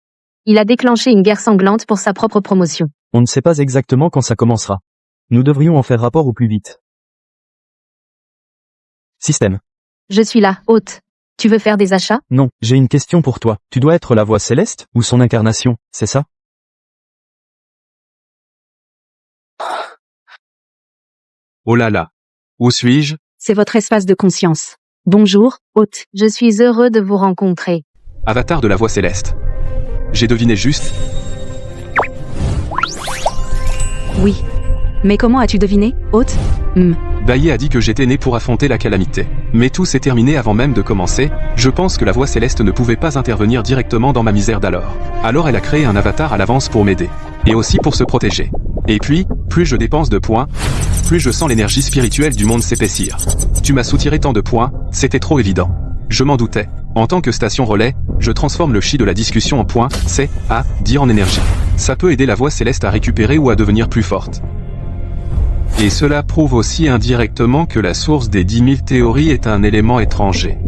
S6: Il a déclenché une guerre sanglante pour sa propre promotion.
S7: On ne sait pas exactement quand ça commencera. Nous devrions en faire rapport au plus vite. Système.
S6: Je suis là, hôte. Tu veux faire des achats?
S7: Non, j'ai une question pour toi. Tu dois être la voix céleste, ou son incarnation, c'est ça?
S1: Oh là là. Où suis-je?
S8: C'est votre espace de conscience. Bonjour, hôte.
S6: Je suis heureux de vous rencontrer.
S1: Avatar de la voix céleste. J'ai deviné juste.
S8: Oui. Mais comment as-tu deviné, hôte?
S1: Bailly a dit que j'étais né pour affronter la calamité. Mais tout s'est terminé avant même de commencer, je pense que la voix céleste ne pouvait pas intervenir directement dans ma misère d'alors. Alors elle a créé un avatar à l'avance pour m'aider. Et aussi pour se protéger. Et puis, plus je dépense de points, plus je sens l'énergie spirituelle du monde s'épaissir. Tu m'as soutiré tant de points, c'était trop évident. Je m'en doutais. En tant que station relais, je transforme le chi de la discussion en points, dire en énergie. Ça peut aider la voix céleste à récupérer ou à devenir plus forte. Et cela prouve aussi indirectement que la source des 10 000 théories est un élément étranger.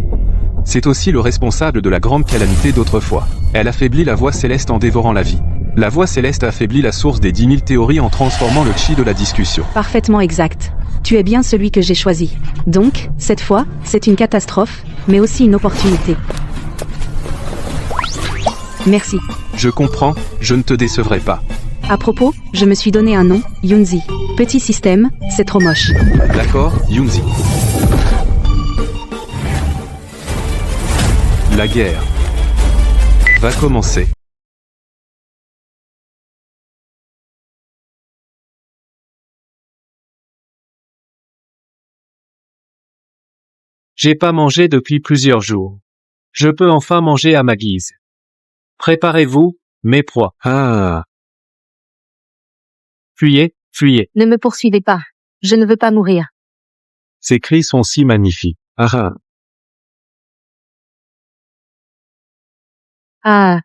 S1: C'est aussi le responsable de la grande calamité d'autrefois. Elle affaiblit la voix céleste en dévorant la vie. La voix céleste affaiblit la source des 10 000 théories en transformant le chi de la discussion.
S15: Parfaitement exact. Tu es bien celui que j'ai choisi. Donc, cette fois, c'est une catastrophe, mais aussi une opportunité. Merci.
S1: Je comprends, je ne te décevrai pas.
S15: À propos, je me suis donné un nom, Yunzi. Petit système, c'est trop moche.
S1: D'accord, Yunzi. La guerre va commencer.
S10: J'ai pas mangé depuis plusieurs jours. Je peux enfin manger à ma guise. Préparez-vous, mes proies.
S1: Ah.
S10: Fuyez, fuyez.
S6: Ne me poursuivez pas. Je ne veux pas mourir.
S14: Ces cris sont si magnifiques. Ah.
S6: Ah.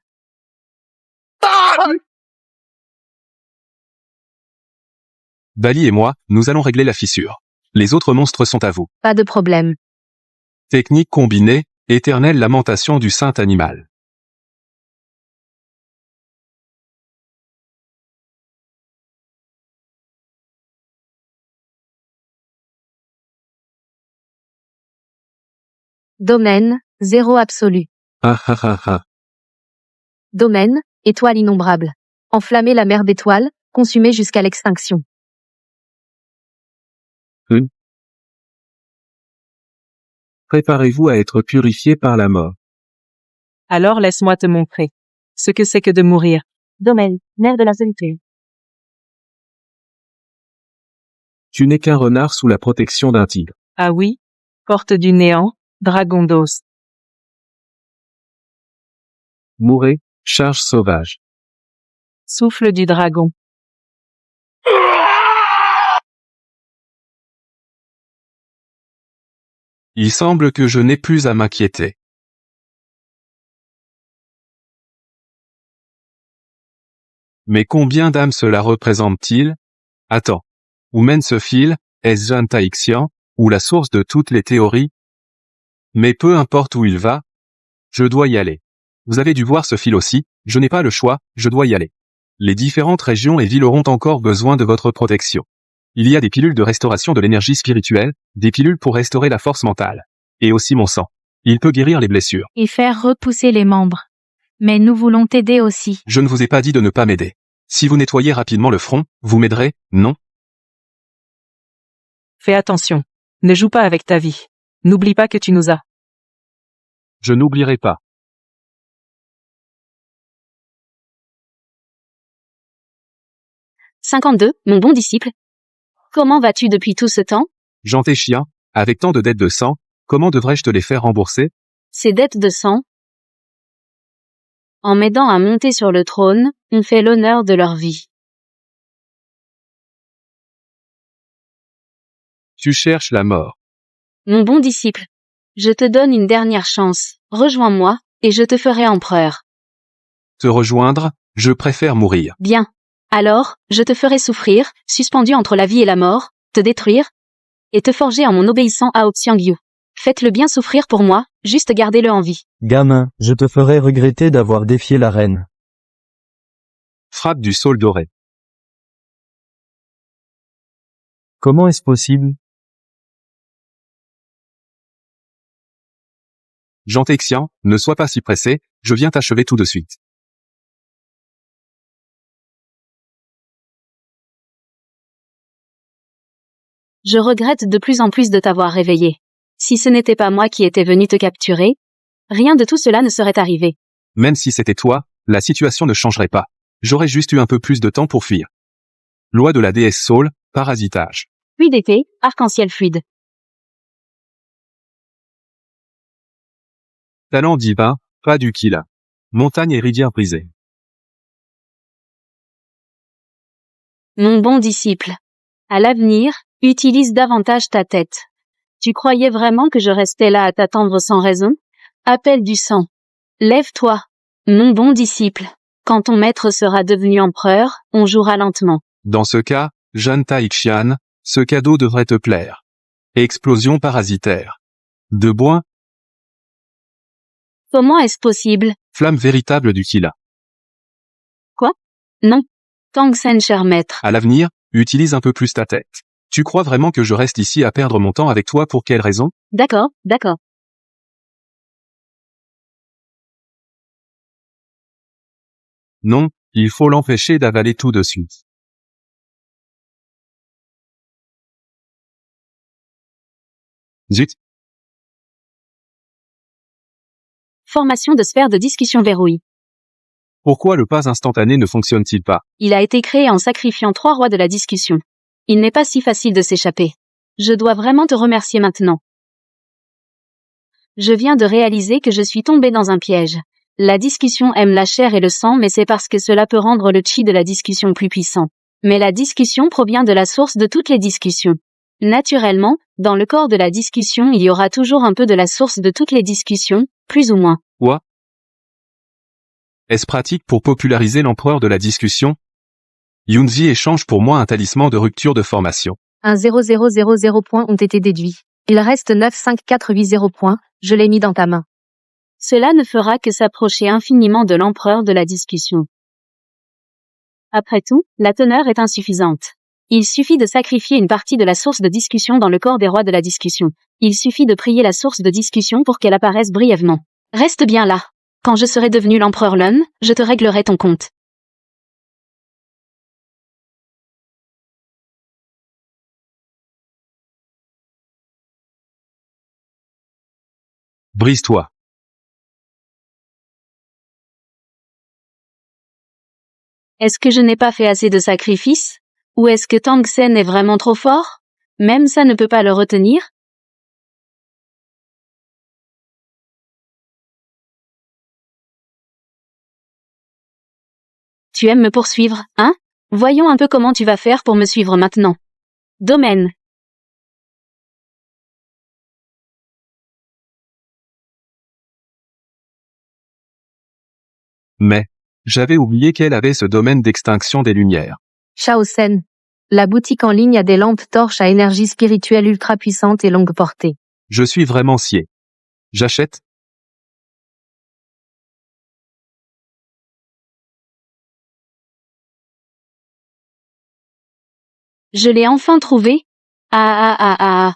S1: Bailly et moi, nous allons régler la fissure. Les autres monstres sont à vous.
S6: Pas de problème.
S1: Technique combinée, éternelle lamentation du saint animal.
S6: Domaine, 0 absolu.
S14: Ah ah ah ah.
S6: Domaine, étoile innombrable. Enflammer la mer d'étoiles, consumer jusqu'à l'extinction.
S14: Préparez-vous à être purifié par la mort.
S3: Alors laisse-moi te montrer ce que c'est que de mourir.
S12: Domaine, nerf de la solitude.
S14: Tu n'es qu'un renard sous la protection d'un tigre.
S3: Ah oui? Porte du néant, dragon d'os.
S14: Mourez, charge sauvage.
S3: Souffle du dragon.
S1: Il semble que je n'ai plus à m'inquiéter. Mais combien d'âmes cela représente-t-il? Attends. Où mène ce fil? Est-ce Jantaixian, ou la source de toutes les théories? Mais peu importe où il va, je dois y aller. Vous avez dû voir ce fil aussi, je n'ai pas le choix, je dois y aller. Les différentes régions et villes auront encore besoin de votre protection. Il y a des pilules de restauration de l'énergie spirituelle, des pilules pour restaurer la force mentale. Et aussi mon sang. Il peut guérir les blessures.
S8: Et faire repousser les membres. Mais nous voulons t'aider aussi.
S1: Je ne vous ai pas dit de ne pas m'aider. Si vous nettoyez rapidement le front, vous m'aiderez, non?
S3: Fais attention. Ne joue pas avec ta vie. N'oublie pas que tu nous as.
S1: Je n'oublierai pas. «
S2: 52, mon bon disciple. Comment vas-tu depuis tout ce temps?
S1: Jantaixian, avec tant de dettes de sang, comment devrais-je te les faire rembourser?
S2: Ces dettes de sang? En m'aidant à monter sur le trône, on fait l'honneur de leur vie.
S1: Tu cherches la mort.
S2: Mon bon disciple. Je te donne une dernière chance. Rejoins-moi, et je te ferai empereur.
S1: Te rejoindre, je préfère mourir.
S2: Bien. Alors, je te ferai souffrir, suspendu entre la vie et la mort, te détruire, et te forger en mon obéissant à Xiangyu. Faites-le bien souffrir pour moi, juste gardez-le en vie.
S7: Gamin, je te ferai regretter d'avoir défié la reine.
S1: Frappe du saule doré.
S7: Comment est-ce possible?
S1: Jantaixian, ne sois pas si pressé, je viens t'achever tout de suite.
S2: Je regrette de plus en plus de t'avoir réveillé. Si ce n'était pas moi qui étais venu te capturer, rien de tout cela ne serait arrivé.
S1: Même si c'était toi, la situation ne changerait pas. J'aurais juste eu un peu plus de temps pour fuir. Loi de la déesse Saule, parasitage.
S2: Fluidité, arc-en-ciel fluide.
S1: Talent divin, pas du Kila. Montagne et rivière brisée.
S2: Mon bon disciple. À l'avenir, utilise davantage ta tête. Tu croyais vraiment que je restais là à t'attendre sans raison? Appel du sang. Lève-toi. Mon bon disciple. Quand ton maître sera devenu empereur, on jouera lentement.
S1: Dans ce cas, jeune Taixian, ce cadeau devrait te plaire. Explosion parasitaire. De bois,
S2: Comment est-ce possible?
S1: flamme véritable du Kila.
S2: Quoi? Non. Tangsen, cher maître.
S1: À l'avenir, utilise un peu plus ta tête. Tu crois vraiment que je reste ici à perdre mon temps avec toi pour quelle raison?
S2: D'accord, d'accord.
S1: Non, il faut l'empêcher d'avaler tout de suite. Zut,
S2: Formation de sphère de discussion verrouille.
S1: pourquoi le pas instantané ne fonctionne-t-il pas?
S2: Il a été créé en sacrifiant 3 rois de la discussion. Il n'est pas si facile de s'échapper. Je dois vraiment te remercier maintenant. Je viens de réaliser que je suis tombé dans un piège. La discussion aime la chair et le sang, mais c'est parce que cela peut rendre le chi de la discussion plus puissant. Mais la discussion provient de la source de toutes les discussions. Naturellement, dans le corps de la discussion, il y aura toujours un peu de la source de toutes les discussions, plus ou moins.
S1: Quoi? Est-ce pratique pour populariser l'empereur de la discussion? Yunzi échange pour moi un talisman de rupture de formation.
S6: 1,0000 points ont été déduits. Il reste 95480 points, je l'ai mis dans ta main.
S2: Cela ne fera que s'approcher infiniment de l'empereur de la discussion. Après tout, la teneur est insuffisante. Il suffit de sacrifier une partie de la source de discussion dans le corps des rois de la discussion. Il suffit de prier la source de discussion pour qu'elle apparaisse brièvement. Reste bien là. Quand je serai devenu l'empereur Lun, je te réglerai ton compte.
S1: Brise-toi.
S2: Est-ce que je n'ai pas fait assez de sacrifices? Ou est-ce que Tangsen est vraiment trop fort? Même ça ne peut pas le retenir? Tu aimes me poursuivre, hein? Voyons un peu comment tu vas faire pour me suivre maintenant. Domaine.
S1: Mais, j'avais oublié qu'elle avait ce domaine d'extinction des lumières.
S6: Shaosen. La boutique en ligne a des lampes torches à énergie spirituelle ultra puissante et longue portée.
S1: Je suis vraiment scié. J'achète?
S2: Je l'ai enfin trouvé. Ah.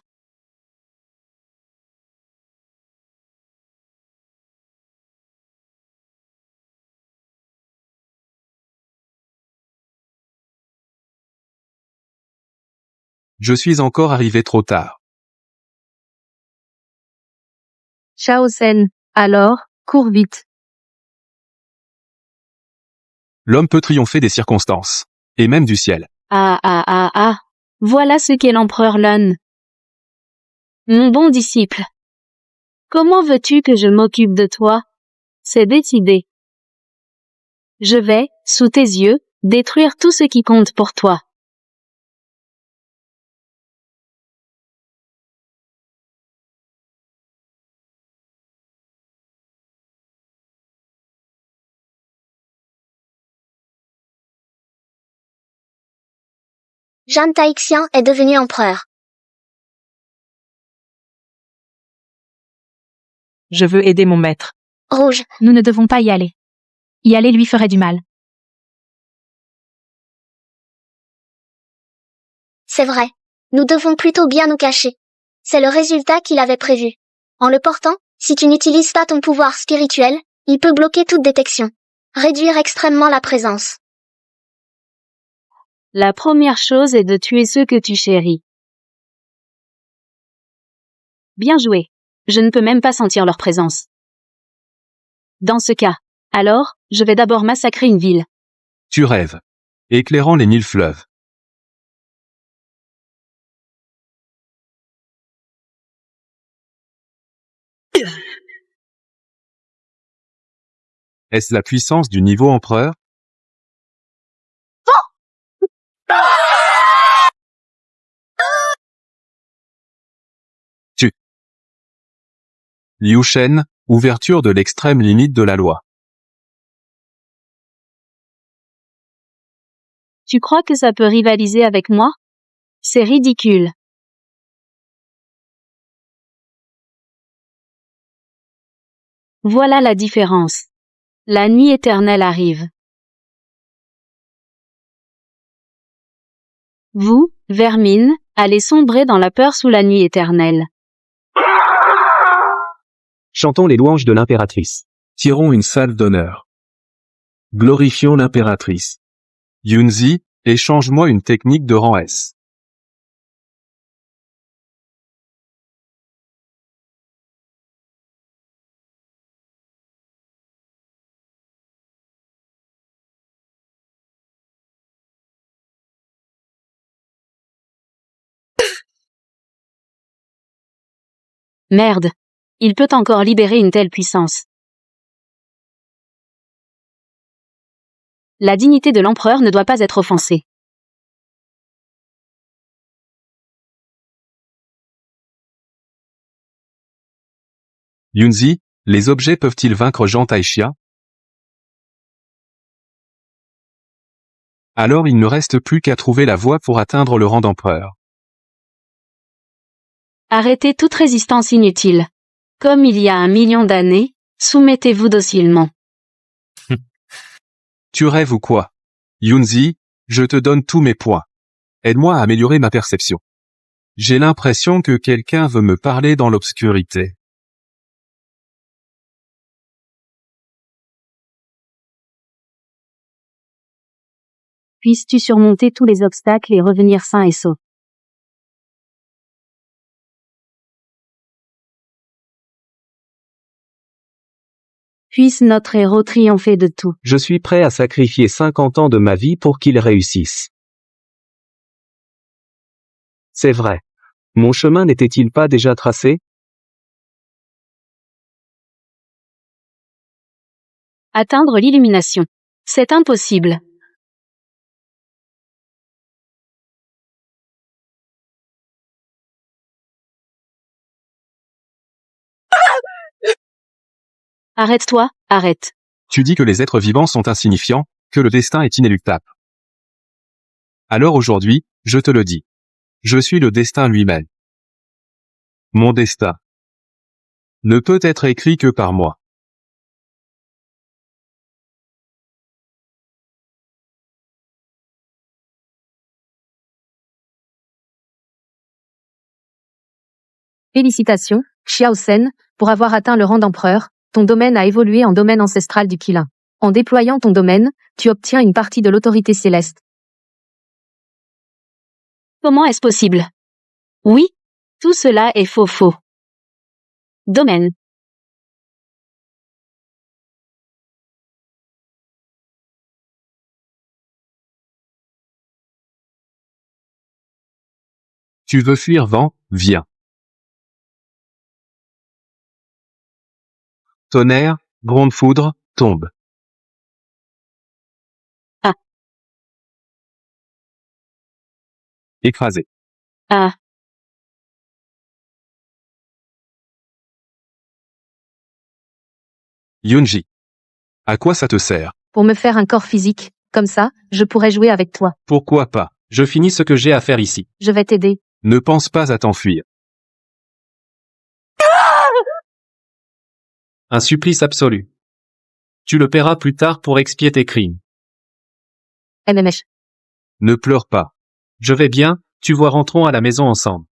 S1: Je suis encore arrivé trop tard.
S6: Shaosen. Alors, cours vite.
S1: L'homme peut triompher des circonstances. Et même du ciel.
S2: Ah. Voilà ce qu'est l'empereur Lun. Mon bon disciple. Comment veux-tu que je m'occupe de toi? C'est décidé. Je vais, sous tes yeux, détruire tout ce qui compte pour toi.
S11: Jean Taixian est devenu empereur.
S3: Je veux aider mon maître.
S11: Rouge.
S8: Nous ne devons pas y aller. Y aller lui ferait du mal.
S11: C'est vrai. Nous devons plutôt bien nous cacher. C'est le résultat qu'il avait prévu. En le portant, si tu n'utilises pas ton pouvoir spirituel, il peut bloquer toute détection. Réduire extrêmement la présence.
S2: La première chose est de tuer ceux que tu chéris. Bien joué. Je ne peux même pas sentir leur présence. Dans ce cas, alors, je vais d'abord massacrer une ville.
S1: Tu rêves. Éclairant les 1000 fleuves. Est-ce la puissance du niveau empereur? Liu Shen, ouverture de l'extrême limite de la loi.
S2: Tu crois que ça peut rivaliser avec moi? C'est ridicule. Voilà la différence. La nuit éternelle arrive. Vous, vermine, allez sombrer dans la peur sous la nuit éternelle.
S9: Chantons les louanges de l'impératrice.
S1: Tirons une salve d'honneur. Glorifions l'impératrice. Yunzi, échange-moi une technique de rang S.
S2: Merde. Il peut encore libérer une telle puissance. La dignité de l'empereur ne doit pas être offensée.
S1: Yunzi, les objets peuvent-ils vaincre Jean Taixia? Alors il ne reste plus qu'à trouver la voie pour atteindre le rang d'empereur.
S2: Arrêtez toute résistance inutile. Comme il y a 1 million d'années, soumettez-vous docilement.
S1: Tu rêves ou quoi? Yunzi, je te donne tous mes points. Aide-moi à améliorer ma perception. J'ai l'impression que quelqu'un veut me parler dans l'obscurité.
S2: Puisses-tu surmonter tous les obstacles et revenir sain et sauf. Puisse notre héros triompher de tout.
S9: Je suis prêt à sacrifier 50 ans de ma vie pour qu'il réussisse. C'est vrai. Mon chemin n'était-il pas déjà tracé?
S2: Atteindre l'illumination. C'est impossible. Arrête-toi, arrête.
S1: Tu dis que les êtres vivants sont insignifiants, que le destin est inéluctable. Alors aujourd'hui, je te le dis. Je suis le destin lui-même. Mon destin ne peut être écrit que par moi.
S6: Félicitations, Xiao Sen, pour avoir atteint le rang d'empereur. Ton domaine a évolué en domaine ancestral du Qilin. En déployant ton domaine, tu obtiens une partie de l'autorité céleste.
S2: Comment est-ce possible? Oui, tout cela est faux. Domaine.
S1: Tu veux fuir vent, viens. Tonnerre, gronde foudre, tombe.
S2: Ah.
S1: Écrasé.
S2: Ah.
S1: Yunji. À quoi ça te sert?
S6: Pour me faire un corps physique, comme ça, je pourrais jouer avec toi.
S1: Pourquoi pas?
S10: Je finis ce que j'ai à faire ici.
S6: Je vais t'aider.
S1: Ne pense pas à t'enfuir.
S10: Un supplice absolu. Tu le paieras plus tard pour expier tes crimes.
S6: MMH.
S1: Ne pleure pas.
S10: Je vais bien, tu vois, rentrons à la maison ensemble.